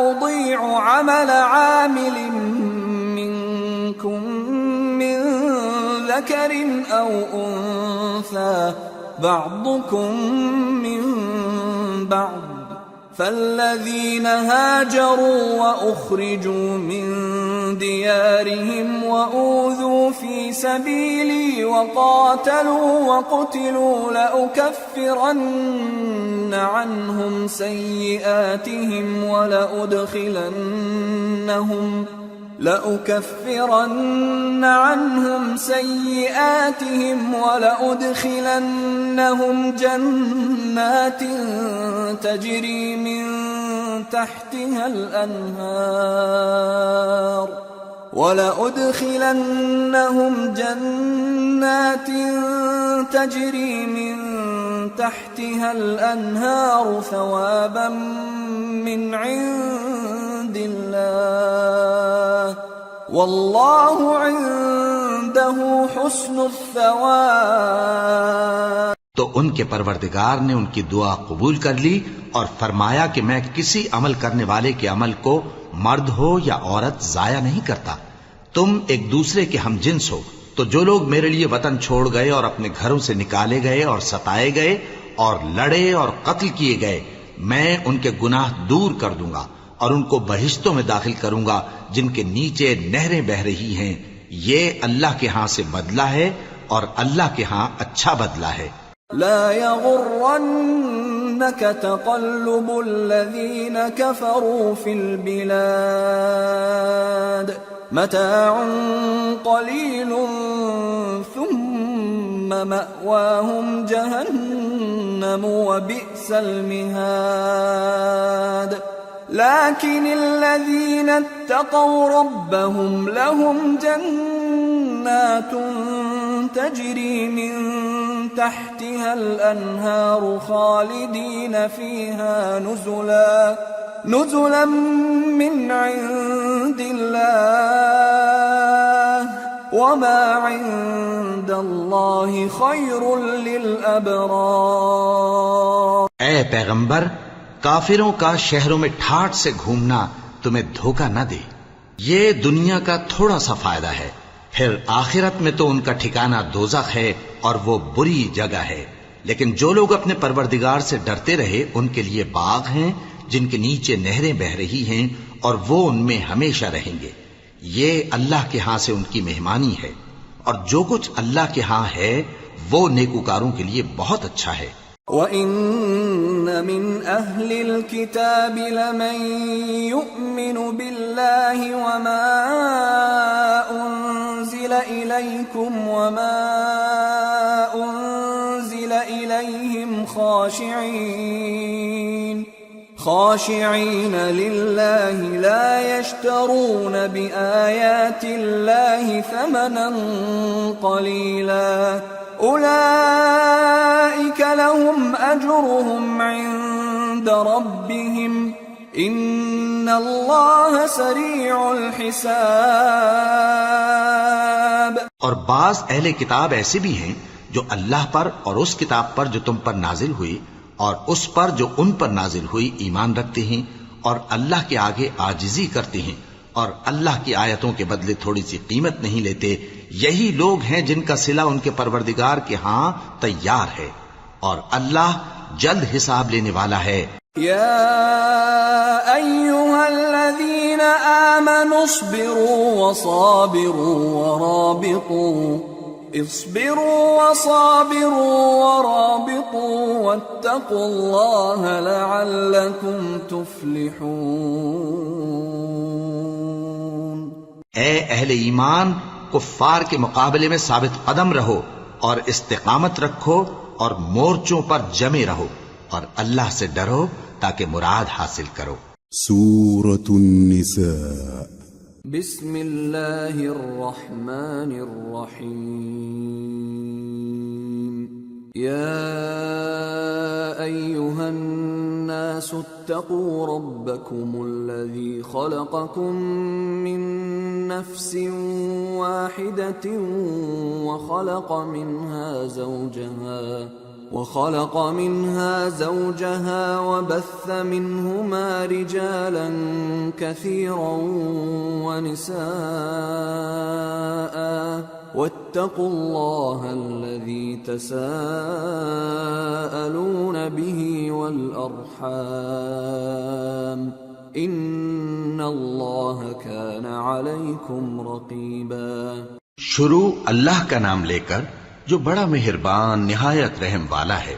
أضيع عمل عامل منكم من ذكر أو أنثى بعضكم من بعض، فالذين هاجروا وأخرجوا من ديارهم وأوذوا في سبيلي وقاتلوا وقتلوا لأكفرن عنهم سيئاتهم ولأدخلنهم جنات تجري من تحتها الأنهار ثوابا من عند الله والله عنده حسن الثواب۔ تو ان کے پروردگار نے ان کی دعا قبول کر لی اور فرمایا کہ میں کسی عمل کرنے والے کے عمل کو مرد ہو یا عورت ضائع نہیں کرتا۔ تم ایک دوسرے کے ہم جنس ہو، تو جو لوگ میرے لیے وطن چھوڑ گئے اور اپنے گھروں سے نکالے گئے اور ستائے گئے اور لڑے اور قتل کیے گئے، میں ان کے گناہ دور کر دوں گا اور ان کو بہشتوں میں داخل کروں گا جن کے نیچے نہریں بہہ رہی ہیں۔ یہ اللہ کے ہاں سے بدلہ ہے اور اللہ کے ہاں اچھا بدلہ ہے۔ لا يغرنك تقلب الذين كفروا في البلاد متاع قليل ثم مأواهم جهنم وبئس المهاد لكن الذين اتقوا ربهم لهم جنات تجري من تحتها الأنهار خالدين فيها نزلا من عند الله وما عند الله خير للأبرار۔ اے پیغمبر، کافروں کا شہروں میں ٹھاٹھ سے گھومنا تمہیں دھوکہ نہ دے، یہ دنیا کا تھوڑا سا فائدہ ہے، پھر آخرت میں تو ان کا ٹھکانہ دوزخ ہے اور وہ بری جگہ ہے۔ لیکن جو لوگ اپنے پروردگار سے ڈرتے رہے ان کے لیے باغ ہیں جن کے نیچے نہریں بہہ رہی ہیں اور وہ ان میں ہمیشہ رہیں گے۔ یہ اللہ کے ہاں سے ان کی مہمانی ہے، اور جو کچھ اللہ کے ہاں ہے وہ نیکوکاروں کے لیے بہت اچھا ہے۔ وَإِنَّ مِنْ أَهْلِ الْكِتَابِ لَمَنْ يُؤْمِنُ بِاللَّهِ وَمَا أُنْزِلَ إِلَيْكُمْ وَمَا أُنْزِلَ إِلَيْهِمْ خاشعين لله لا يشترون بآيات الله ثمنا قليلا أولئك لهم أجرهم عند ربهم إن الله سريع الحساب۔ اور بعض اہل کتاب ایسے بھی ہیں جو اللہ پر اور اس کتاب پر جو تم پر نازل ہوئی اور اس پر جو ان پر نازل ہوئی ایمان رکھتے ہیں اور اللہ کے آگے عاجزی کرتے ہیں اور اللہ کی آیتوں کے بدلے تھوڑی سی قیمت نہیں لیتے۔ یہی لوگ ہیں جن کا صلہ ان کے پروردگار کے ہاں تیار ہے، اور اللہ جلد حساب لینے والا ہے۔ یا ایھا الذین آمنوا اصبروا ورابطوا واتقوا اللہ لعلکم تفلحون۔ اے اہل ایمان، کفار کے مقابلے میں ثابت قدم رہو اور استقامت رکھو اور مورچوں پر جمے رہو اور اللہ سے ڈرو تاکہ مراد حاصل کرو۔ سورة النساء۔ بسم اللہ الرحمن الرحیم۔ يا أيها الناس اتقوا ربكم الذي خلقكم من نفس واحدة وخلق منها زوجها وبث منهما رجالا كثيرا ونساء واتقوا الله الذي تساءلون به والأرحام ان اللہ کان علیکم رقیبا۔ شروع اللہ کا نام لے کر جو بڑا مہربان نہایت رحم والا ہے۔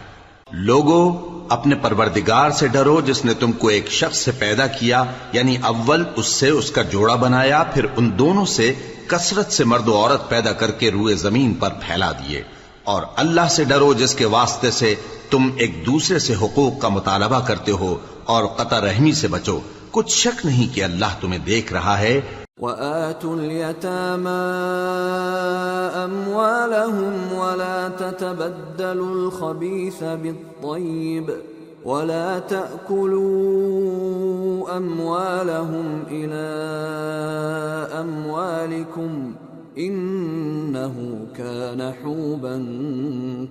لوگو اپنے پروردگار سے ڈرو جس نے تم کو ایک شخص سے پیدا کیا، یعنی اول اس سے اس کا جوڑا بنایا، پھر ان دونوں سے کثرت سے مرد و عورت پیدا کر کے روئے زمین پر پھیلا دیے، اور اللہ سے ڈرو جس کے واسطے سے تم ایک دوسرے سے حقوق کا مطالبہ کرتے ہو، اور قطع رحمی سے بچو، کچھ شک نہیں کہ اللہ تمہیں دیکھ رہا ہے۔ وَآتُوا الْيَتَامَى أَمْوَالَهُمْ وَلَا تَتَبَدَّلُوا الْخَبِيثَ بِالطَّيِّبِ وَلَا تَأْكُلُوا أَمْوَالَهُمْ إِلَىٰ أَمْوَالِكُمْ إِنَّهُ كَانَ حُوبًا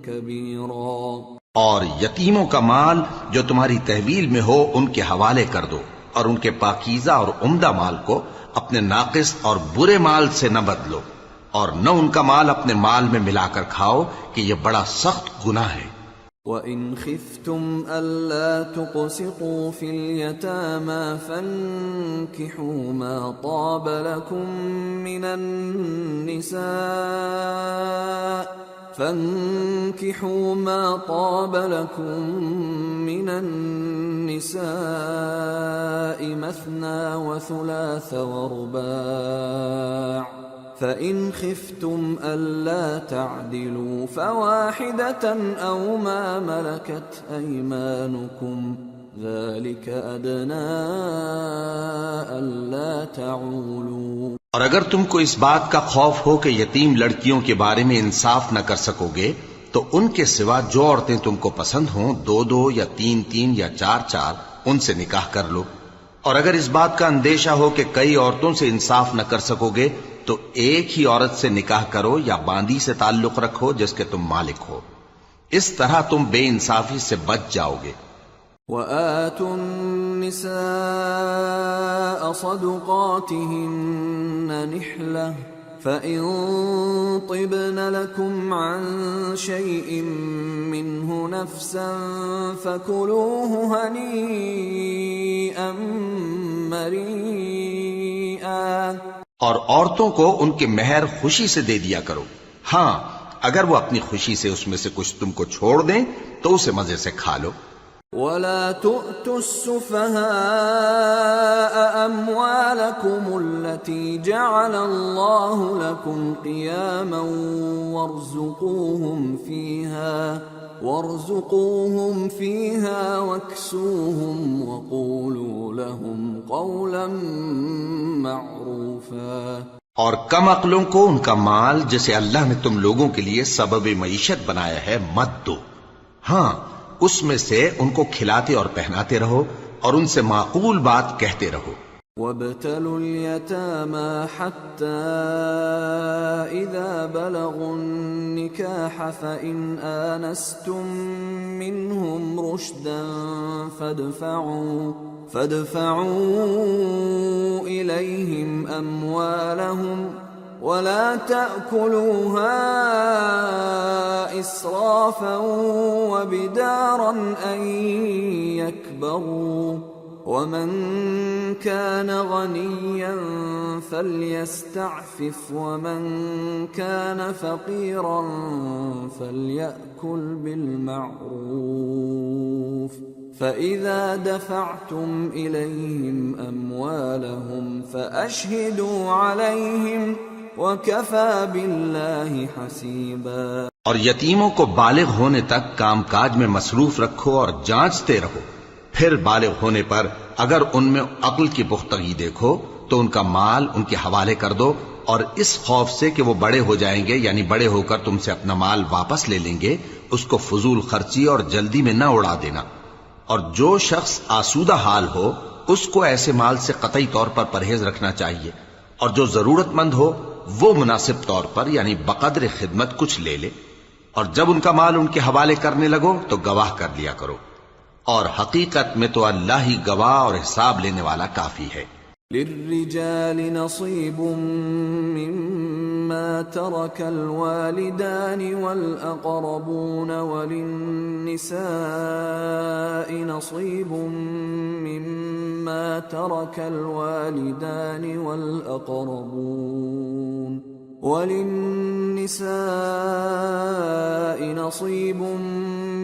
كَبِيرًا۔ اور یتیموں کا مال جو تمہاری تحویل میں ہو ان کے حوالے کر دو، اور ان کے پاکیزہ اور عمدہ مال کو اپنے ناقص اور برے مال سے نہ بدلو، اور نہ ان کا مال اپنے مال میں ملا کر کھاؤ کہ یہ بڑا سخت گناہ ہے۔ وَإِنْ خِفْتُمْ أَلَّا تُقْسِطُوا فِي الْيَتَامَى فَانكِحُوا مَا طَابَ لَكُم من النساء مثنى وثلاث ورباع فإن خفتم ألا تعدلوا فواحدة أو ما ملكت أيمانكم ذلك أدنى ألا تعولوا۔ اور اگر تم کو اس بات کا خوف ہو کہ یتیم لڑکیوں کے بارے میں انصاف نہ کر سکو گے تو ان کے سوا جو عورتیں تم کو پسند ہوں، 2 یا 3 یا 4 ان سے نکاح کر لو۔ اور اگر اس بات کا اندیشہ ہو کہ کئی عورتوں سے انصاف نہ کر سکو گے تو ایک ہی عورت سے نکاح کرو یا باندی سے تعلق رکھو جس کے تم مالک ہو، اس طرح تم بے انصافی سے بچ جاؤ گے۔ وَآتُوا النِّسَاءَ صَدُقَاتِهِنَّ نِحْلَةً فَإِن طِبْنَ لَكُمْ عَن شَيْءٍ مِّنْهُ نَفْسًا فَكُلُوهُ هَنِيئًا مَّرِيئًا۔ اور عورتوں کو ان کے مہر خوشی سے دے دیا کرو، ہاں اگر وہ اپنی خوشی سے اس میں سے کچھ تم کو چھوڑ دیں تو اسے مزے سے کھا لو۔ وَلَا تُؤْتُوا السُّفَهَاءَ أَمْوَالَكُمُ الَّتِي جَعَلَ اللَّهُ لَكُمْ قِيَامًا وَارْزُقُوهُمْ فِيهَا وَاكْسُوهُمْ وَقُولُوا لَهُمْ قَوْلًا مَّعْرُوفًا۔ اور کم عقلوں کو ان کا مال جسے اللہ نے تم لوگوں کے لیے سبب معیشت بنایا ہے مت دو، ہاں اس میں سے ان کو کھلاتے اور پہناتے رہو اور ان سے معقول بات کہتے رہو۔ وَابْتَلُوا الْيَتَامَى حَتَّى إِذَا بَلَغُوا النِّكَاحَ فَإِنْ آنَسْتُم مِّنْهُمْ رُشْدًا فَادْفَعُوا إِلَيْهِمْ أَمْوَالَهُمْ وَلَا تَأْكُلُوهَا إِسْرَافًا وَبِدَارًا أَن يَكْبَرُوا وَمَن كَانَ غَنِيًّا فَلْيَسْتَعْفِفْ وَمَن كَانَ فَقِيرًا فَلْيَأْكُلْ بِالْمَعْرُوفِ فَإِذَا دَفَعْتُمْ إِلَيْهِمْ أَمْوَالَهُمْ فَأَشْهِدُوا عَلَيْهِمْ وَكَفَى بِاللَّهِ حَسِيبًا۔ اور یتیموں کو بالغ ہونے تک کام کاج میں مصروف رکھو اور جانچتے رہو، پھر بالغ ہونے پر اگر ان میں عقل کی پختگی دیکھو تو ان کا مال ان کے حوالے کر دو اور اس خوف سے کہ وہ بڑے ہو جائیں گے، یعنی بڑے ہو کر تم سے اپنا مال واپس لے لیں گے، اس کو فضول خرچی اور جلدی میں نہ اڑا دینا۔ اور جو شخص آسودہ حال ہو اس کو ایسے مال سے قطعی طور پر پرہیز رکھنا چاہیے، اور جو ضرورت مند ہو وہ مناسب طور پر یعنی بقدر خدمت کچھ لے لے، اور جب ان کا مال ان کے حوالے کرنے لگو تو گواہ کر لیا کرو، اور حقیقت میں تو اللہ ہی گواہ اور حساب لینے والا کافی ہے۔ للرجال نصيب مما ترك الوالدان والأقربون وللنساء نصيب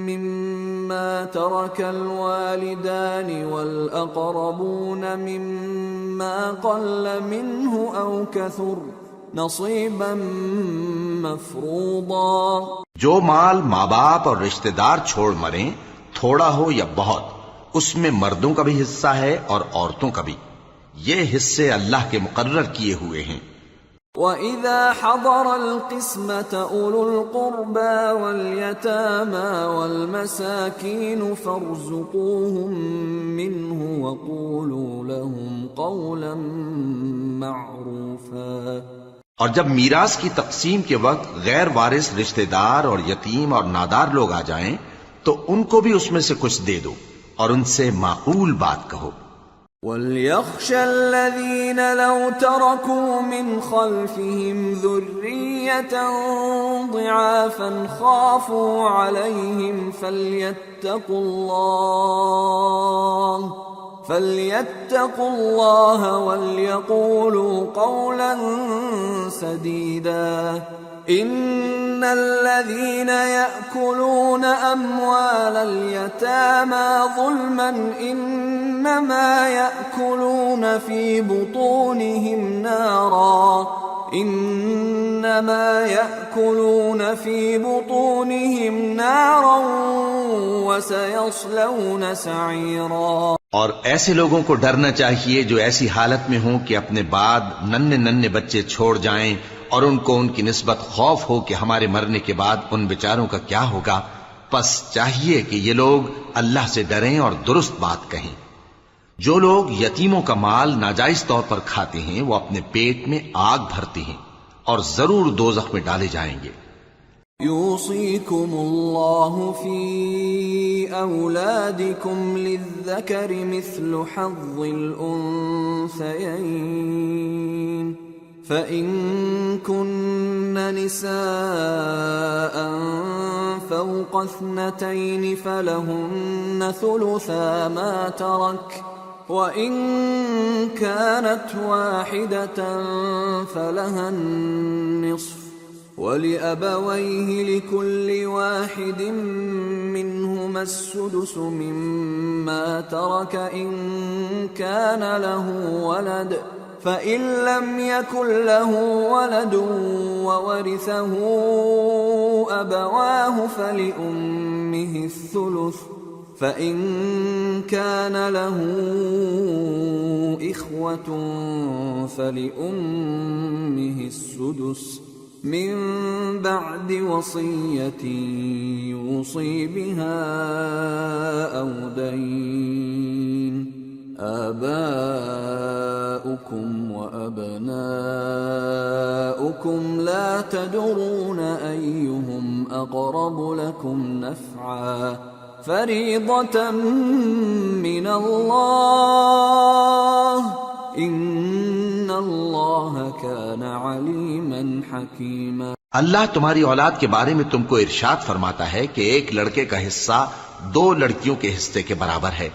مما ترك الوالدان والأقربون مما قل منه أو كثر نصيبا مفروضا۔ جو مال ماں باپ اور رشتہ دار چھوڑ مریں، تھوڑا ہو یا بہت، اس میں مردوں کا بھی حصہ ہے اور عورتوں کا بھی، یہ حصے اللہ کے مقرر کیے ہوئے ہیں۔ وَإِذَا حَضَرَ الْقِسْمَةَ أُولُو الْقُرْبَى وَالْيَتَامَى وَالْمَسَاكِينُ فَارْزُقُوهُم مِّنْهُ وَقُولُوا لَهُمْ قَوْلًا مَّعْرُوفًا۔ اور جب میراث کی تقسیم کے وقت غیر وارث رشتہ دار اور یتیم اور نادار لوگ آ جائیں تو ان کو بھی اس میں سے کچھ دے دو اور ان سے معقول بات کہو۔ وَلْيَخْشَ الَّذِينَ لَوْ تَرَكُوا مِنْ خَلْفِهِمْ ذُرِّيَّةً ضِعَافًا خَافُوا عَلَيْهِمْ فَلْيَتَّقُوا اللَّهَ وَلْيَقُولُوا قَوْلًا سَدِيدًا۔ إِنَّ الَّذِينَ يَأْكُلُونَ أَمْوَالَ الْيَتَامَى ظُلْمًا إِنَّمَا يَأْكُلُونَ فِي بُطُونِهِمْ نَارًا وَسَيَصْلَوْنَ سَعِيرًا۔ اور ایسے لوگوں کو ڈرنا چاہیے جو ایسی حالت میں ہوں کہ اپنے بعد ننھے بچے چھوڑ جائیں اور ان کو ان کی نسبت خوف ہو کہ ہمارے مرنے کے بعد ان بیچاروں کا کیا ہوگا، پس چاہیے کہ یہ لوگ اللہ سے ڈریں اور درست بات کہیں۔ جو لوگ یتیموں کا مال ناجائز طور پر کھاتے ہیں وہ اپنے پیٹ میں آگ بھرتے ہیں اور ضرور دوزخ میں ڈالے جائیں گے۔ يوصيكم الله في أولادكم للذكر مثل حظ الأنثيين، فإن كن نساء فوق 2 فلهن ثلثا ما ترك، وإن كانت واحدة فلها النصف، وَلِأَبَوَيْهِ لِكُلِّ وَاحِدٍ مِّنْهُمَا السُّدُسُ مِمَّا تَرَكَ إِن كَانَ لَهُ وَلَدٌ، فَإِن لَّمْ يَكُن لَّهُ وَلَدٌ وَوَرِثَهُ أَبَوَاهُ فَلِأُمِّهِ الثُّلُثُ، فَإِن كَانَ لَهُ إِخْوَةٌ فَلِأُمِّهِ السُّدُسُ من بعد وصية يوصي بها أو دين، آباؤكم وأبناؤكم لا تدرون أيهم أقرب لكم نفعا، فريضة من الله، ان اللہ کان علیما حکیما۔ اللہ تمہاری اولاد کے بارے میں تم کو ارشاد فرماتا ہے کہ ایک لڑکے کا حصہ 2 لڑکیوں کے حصے کے برابر ہے،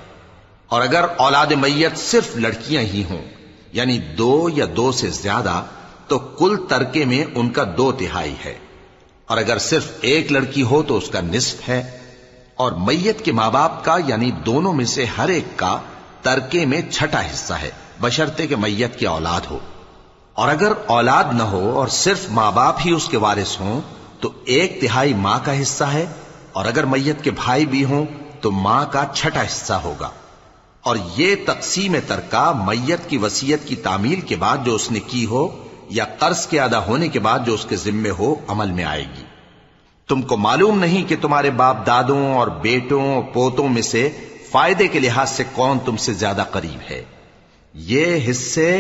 اور اگر اولاد میت صرف لڑکیاں ہی ہوں یعنی 2 یا 2 سے زیادہ تو کل ترکے میں ان کا 2/3 ہے، اور اگر صرف ایک لڑکی ہو تو اس کا نصف ہے، اور میت کے ماں باپ کا یعنی دونوں میں سے ہر ایک کا ترکے میں 6واں حصہ ہے، بشرطے کہ میت کی اولاد ہو، اور اگر اولاد نہ ہو اور صرف ماں باپ ہی اس کے وارث ہوں تو 1/3 ماں کا حصہ ہے، اور اگر میت کے بھائی بھی ہوں تو ماں کا 6واں حصہ ہوگا۔ اور یہ تقسیم ترکہ میت کی وصیت کی تعمیل کے بعد جو اس نے کی ہو یا قرض کے ادا ہونے کے بعد جو اس کے ذمے ہو عمل میں آئے گی۔ تم کو معلوم نہیں کہ تمہارے باپ دادوں اور بیٹوں اور پوتوں میں سے فائدے کے لحاظ سے کون تم سے زیادہ قریب ہے؟ یہ حصے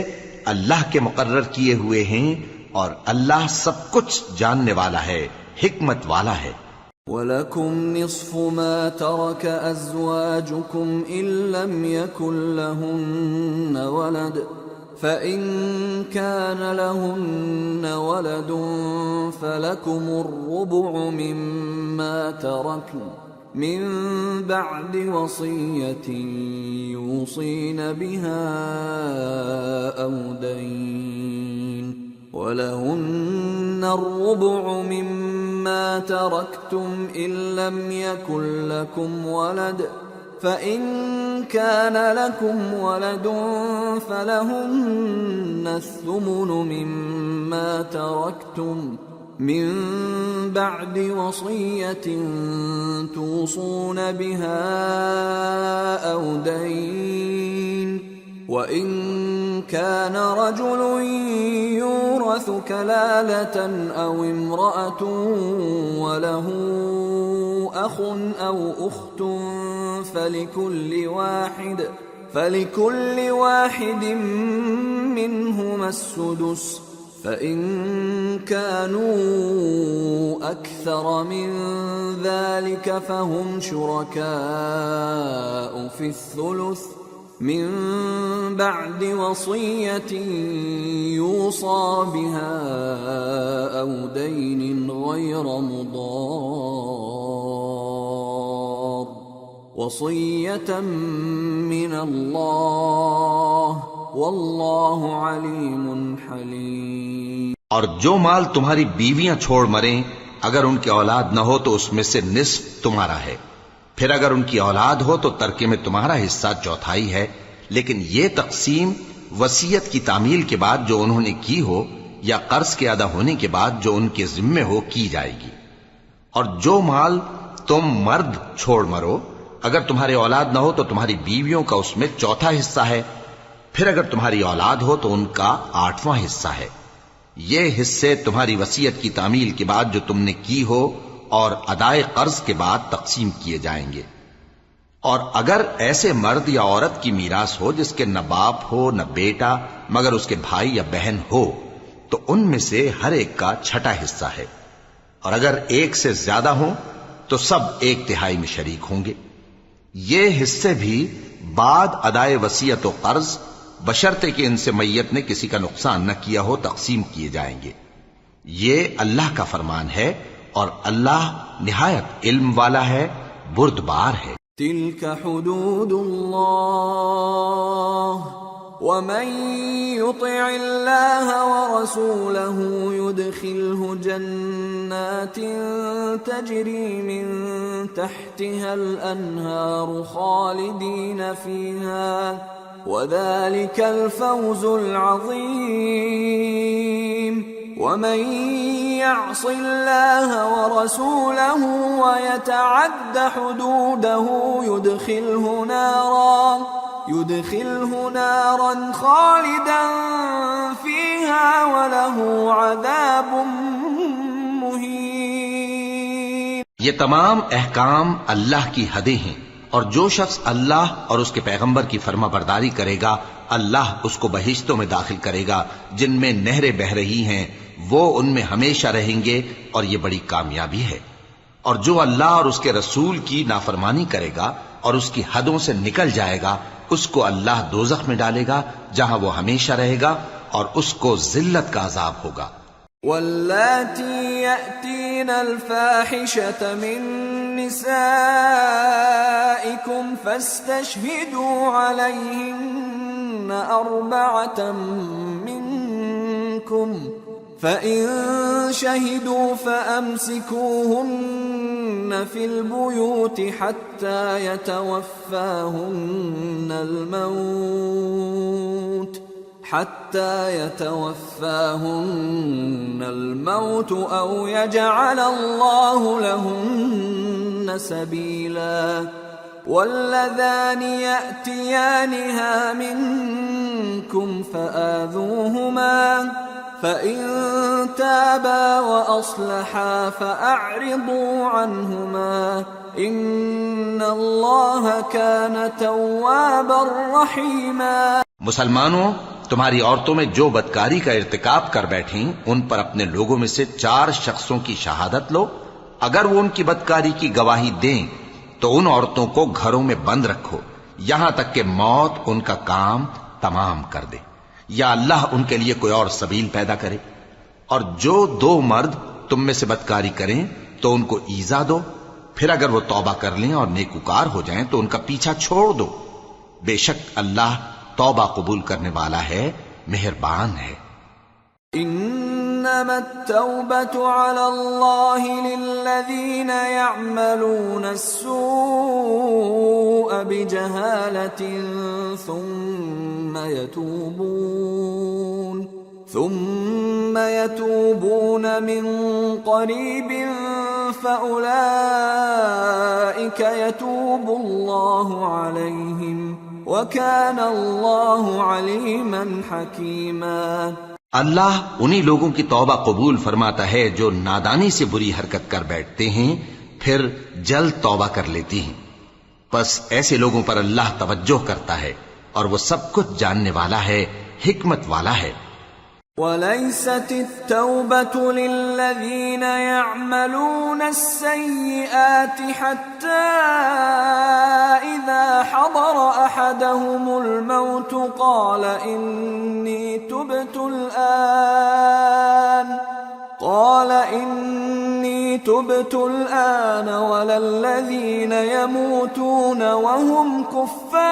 اللہ کے مقرر کیے ہوئے ہیں اور اللہ سب کچھ جاننے والا ہے، حکمت والا ہے۔ وَلَكُمْ نِصْفُ مَا تَرَكَ أَزْوَاجُكُمْ إِن لَّمْ يَكُن لَّهُنَّ وَلَدٌ فَإِن كَانَ لَهُنَّ وَلَدٌ فَلَكُمُ الرُّبُعُ مِمَّا تَرَكْنَ من بعد وصية يوصين بها أو دين ولهن الربع مما تركتم إن لم يكن لكم ولد فإن كان لكم ولد فلهن الثمن مما تركتم من بعد وصية توصون بها أو دين وإن كان رجل يورث كلالة أو امرأة وله أخ أو أخت فلكل واحد منهما السدس فإن كانوا أكثر من ذلك فهم شركاء في الثلث من بعد وصية يوصى بها أو دين غير مضار وصية من الله واللہ علیم حلیم۔ اور جو مال تمہاری بیویاں چھوڑ مریں اگر ان کی اولاد نہ ہو تو اس میں سے نصف تمہارا ہے، پھر اگر ان کی اولاد ہو تو ترکے میں تمہارا حصہ چوتھائی ہے، لیکن یہ تقسیم وصیت کی تعمیل کے بعد جو انہوں نے کی ہو یا قرض کے ادا ہونے کے بعد جو ان کے ذمے ہو کی جائے گی۔ اور جو مال تم مرد چھوڑ مرو اگر تمہاری اولاد نہ ہو تو تمہاری بیویوں کا اس میں چوتھا حصہ ہے، پھر اگر تمہاری اولاد ہو تو ان کا 8واں حصہ ہے۔ یہ حصے تمہاری وصیت کی تعمیل کے بعد جو تم نے کی ہو اور ادائے قرض کے بعد تقسیم کیے جائیں گے۔ اور اگر ایسے مرد یا عورت کی میراث ہو جس کے نہ باپ ہو نہ بیٹا مگر اس کے بھائی یا بہن ہو تو ان میں سے ہر ایک کا چھٹا حصہ ہے، اور اگر ایک سے زیادہ ہوں تو سب 1/3 میں شریک ہوں گے۔ یہ حصے بھی بعد ادائے وصیت و قرض بشرطے کہ ان سے میت نے کسی کا نقصان نہ کیا ہو تقسیم کیے جائیں گے۔ یہ اللہ کا فرمان ہے اور اللہ نہایت علم والا ہے، بردبار ہے۔ تلك حدود اللہ ومن يطع الله ورسوله يدخله جنات تجري من تحتها الأنهار خالدين فيها وذلك الفوز العظيم ومن يعص الله ورسوله ويتعد حدوده يدخله نارا خالدا فيها وله عذاب مهين۔ یہ تمام احکام اللہ کی حدیں ہیں، اور جو شخص اللہ اور اس کے پیغمبر کی فرما برداری کرے گا اللہ اس کو بہشتوں میں داخل کرے گا جن میں نہریں بہ رہی ہیں، وہ ان میں ہمیشہ رہیں گے، اور یہ بڑی کامیابی ہے۔ اور جو اللہ اور اس کے رسول کی نافرمانی کرے گا اور اس کی حدوں سے نکل جائے گا اس کو اللہ دوزخ میں ڈالے گا جہاں وہ ہمیشہ رہے گا، اور اس کو ذلت کا عذاب ہوگا۔ واللاتی یأتین الفاحشة من نسائکم فاستشہدوا علیہن 4 منکم فَإِن شَهِدُوا فَأَمْسِكُوهُنَّ فِي الْبُيُوتِ حَتَّى يَتَوَفَّاهُنَّ الْمَوْتُ أَوْ يَجْعَلَ اللَّهُ لَهُنَّ سَبِيلًا وَاللَّذَانِ يَأْتِيَانِهَا مِنكُمْ فَآذُوهُمَا فإن تابا وأصلحا فأعرضوا عنهما إن الله كان توابا رحيما۔ مسلمانوں، تمہاری عورتوں میں جو بدکاری کا ارتکاب کر بیٹھیں ان پر اپنے لوگوں میں سے 4 شخصوں کی شہادت لو۔ اگر وہ ان کی بدکاری کی گواہی دیں تو ان عورتوں کو گھروں میں بند رکھو یہاں تک کہ موت ان کا کام تمام کر دے یا اللہ ان کے لیے کوئی اور سبیل پیدا کرے۔ اور جو 2 مرد تم میں سے بدکاری کریں تو ان کو ایذا دو، پھر اگر وہ توبہ کر لیں اور نیکوکار ہو جائیں تو ان کا پیچھا چھوڑ دو، بے شک اللہ توبہ قبول کرنے والا ہے، مہربان ہے۔ انما التوبة على الله للذين يعملون السوء بجهالة ثم يتوبون من قريب فأولئك يتوب الله عليهم وَكَانَ اللَّهُ عَلِيمًا حَكِيمًا۔ اللہ انہی لوگوں کی توبہ قبول فرماتا ہے جو نادانی سے بری حرکت کر بیٹھتے ہیں پھر جلد توبہ کر لیتی ہیں، پس ایسے لوگوں پر اللہ توجہ کرتا ہے اور وہ سب کچھ جاننے والا ہے، حکمت والا ہے۔ وَلَيْسَتِ التَّوْبَةُ لِلَّذِينَ يَعْمَلُونَ السَّيِّئَاتِ حَتَّى إِذَا حَضَرَ أَحَدَهُمُ الْمَوْتُ قَالَ إِنِّي تُبْتُ الْآنَ وَلَا الَّذِينَ يَمُوتُونَ وَهُمْ كُفَّارٌ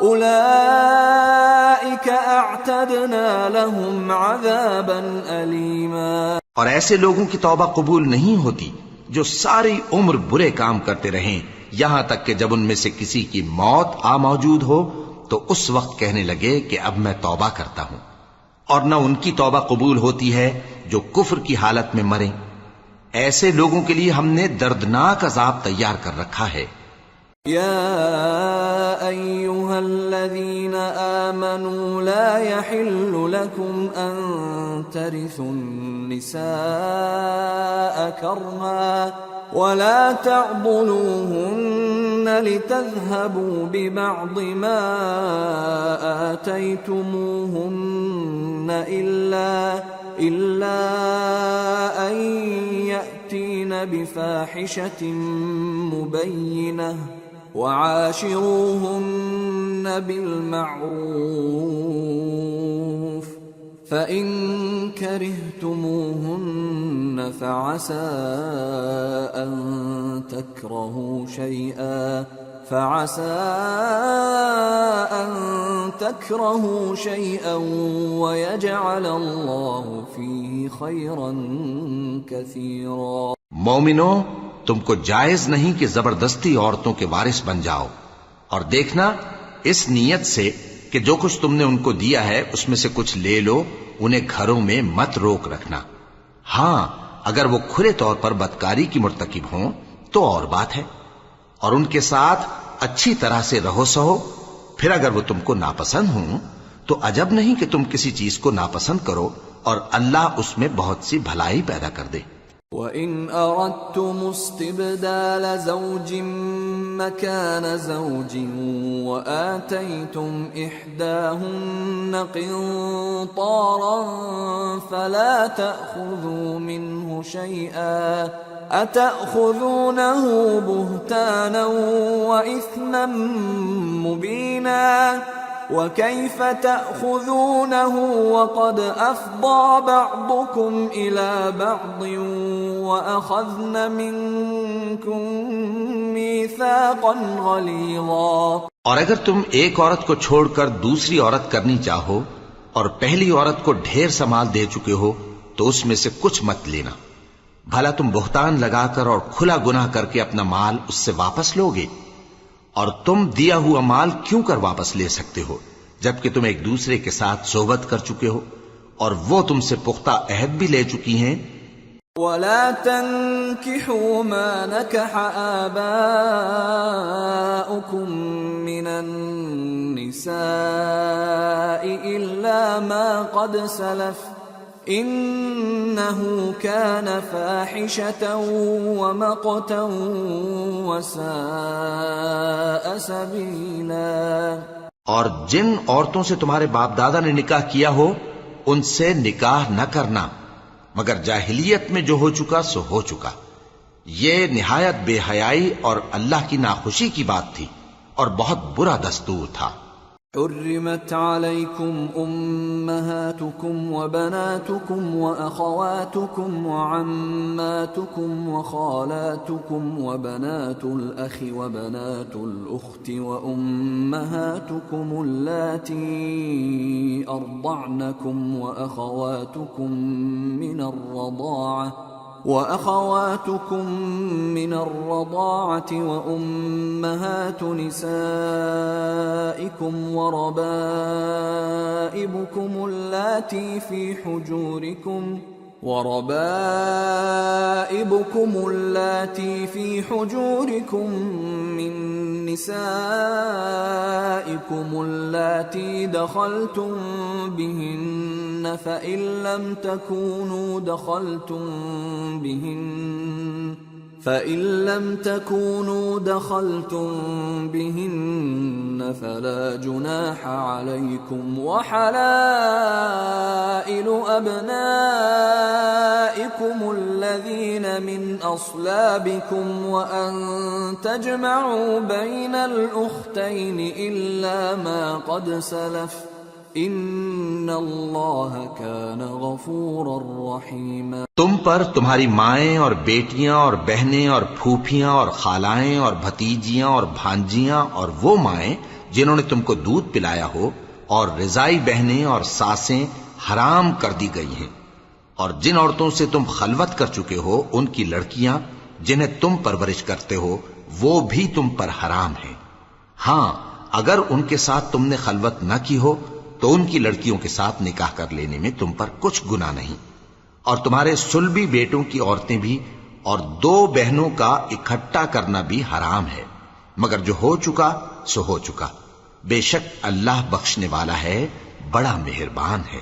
أُولَئِكَ أَعْتَدْنَا لَهُمْ عَذَابًا أَلِيمًا۔ اور ایسے لوگوں کی توبہ قبول نہیں ہوتی جو ساری عمر برے کام کرتے رہیں یہاں تک کہ جب ان میں سے کسی کی موت آ موجود ہو تو اس وقت کہنے لگے کہ اب میں توبہ کرتا ہوں، اور نہ ان کی توبہ قبول ہوتی ہے جو کفر کی حالت میں مریں۔ ایسے لوگوں کے لیے ہم نے دردناک عذاب تیار کر رکھا ہے۔ يا أيها الذين آمنوا لا يحل لكم أن ترثوا النساء كرها ولا تعضلوهن لتذهبوا ببعض ما آتيتموهن إلا أن يأتين بفاحشة مبينة وعاشروهن بالمعروف فإن كرهتموهن فعسى أن تكرهوا شيئا ويجعل الله فيه خيرا كثيرا۔ مومنو، تم کو جائز نہیں کہ زبردستی عورتوں کے وارث بن جاؤ، اور دیکھنا اس نیت سے کہ جو کچھ تم نے ان کو دیا ہے اس میں سے کچھ لے لو، انہیں گھروں میں مت روک رکھنا۔ ہاں، اگر وہ کھلے طور پر بدکاری کی مرتکب ہوں تو اور بات ہے، اور ان کے ساتھ اچھی طرح سے رہو سہو۔ پھر اگر وہ تم کو ناپسند ہوں تو عجب نہیں کہ تم کسی چیز کو ناپسند کرو، اور اللہ اس میں بہت سی بھلائی پیدا کر دے۔ وَإِنْ أَرَدْتُمُ اسْتِبْدَالَ زَوْجٍ مَّكَانَ زَوْجٍ وَآتَيْتُمْ إِحْدَاهُنَّ قِنطَارًا فَلَا تَأْخُذُوا مِنْهُ شَيْئًا أَتَأْخُذُونَهُ بُهْتَانًا وَإِثْمًا مُّبِينًا وَكَيْفَ تَأْخُذُونَهُ وَقَدْ أَفْضَىٰ بَعْضُكُمْ إِلَىٰ بَعْضٍ وَأَخَذْنَ مِنكُم مِّيثَاقًا غَلِيظًا۔ اور اگر تم ایک عورت کو چھوڑ کر دوسری عورت کرنی چاہو اور پہلی عورت کو ڈھیر سا مال دے چکے ہو تو اس میں سے کچھ مت لینا، بھلا تم بہتان لگا کر اور کھلا گناہ کر کے اپنا مال اس سے واپس لوگے؟ اور تم دیا ہوا مال کیوں کر واپس لے سکتے ہو جبکہ تم ایک دوسرے کے ساتھ صحبت کر چکے ہو اور وہ تم سے پختہ عہد بھی لے چکی ہیں؟ وَلَا تَنكِحُوا مَا نَكَحَ آبَاؤُكُم من النساء إلا ما قد سلف إنه كان فاحشة ومقتا وساء سبيلا۔ اور جن عورتوں سے تمہارے باپ دادا نے نکاح کیا ہو ان سے نکاح نہ کرنا مگر جاہلیت میں جو ہو چکا سو ہو چکا، یہ نہایت بے حیائی اور اللہ کی ناخوشی کی بات تھی اور بہت برا دستور تھا۔ حرمت عليكم أمهاتكم وبناتكم وأخواتكم وعماتكم وخالاتكم وبنات الأخ وبنات الأخت وأمهاتكم اللاتي أرضعنكم وأخواتكم من الرضاعة وأمهات نسائكم وربائبكم اللاتي في حجوركم من نسائكم اللاتي دخلتم بهن فإن لم تكونوا دخلتم بهن فلا جناح عليكم وحلائل أبنائكم الذين من أصلابكم وأن تجمعوا بين الأختين إلا ما قد سلف ان اللہ کان غفورا رحیما۔ تم پر تمہاری مائیں اور بیٹیاں اور بہنیں اور پھوپھیاں اور خالائیں اور بھتیجیاں اور بھانجیاں اور وہ مائیں جنہوں نے تم کو دودھ پلایا ہو اور رضائی بہنیں اور ساسیں حرام کر دی گئی ہیں، اور جن عورتوں سے تم خلوت کر چکے ہو ان کی لڑکیاں جنہیں تم پرورش کرتے ہو وہ بھی تم پر حرام ہیں۔ ہاں اگر ان کے ساتھ تم نے خلوت نہ کی ہو تو ان کی لڑکیوں کے ساتھ نکاح کر لینے میں تم پر کچھ گناہ نہیں، اور تمہارے صلبی بیٹوں کی عورتیں بھی اور دو بہنوں کا اکٹھا کرنا بھی حرام ہے، مگر جو ہو چکا سو ہو چکا، بے شک اللہ بخشنے والا ہے، بڑا مہربان ہے۔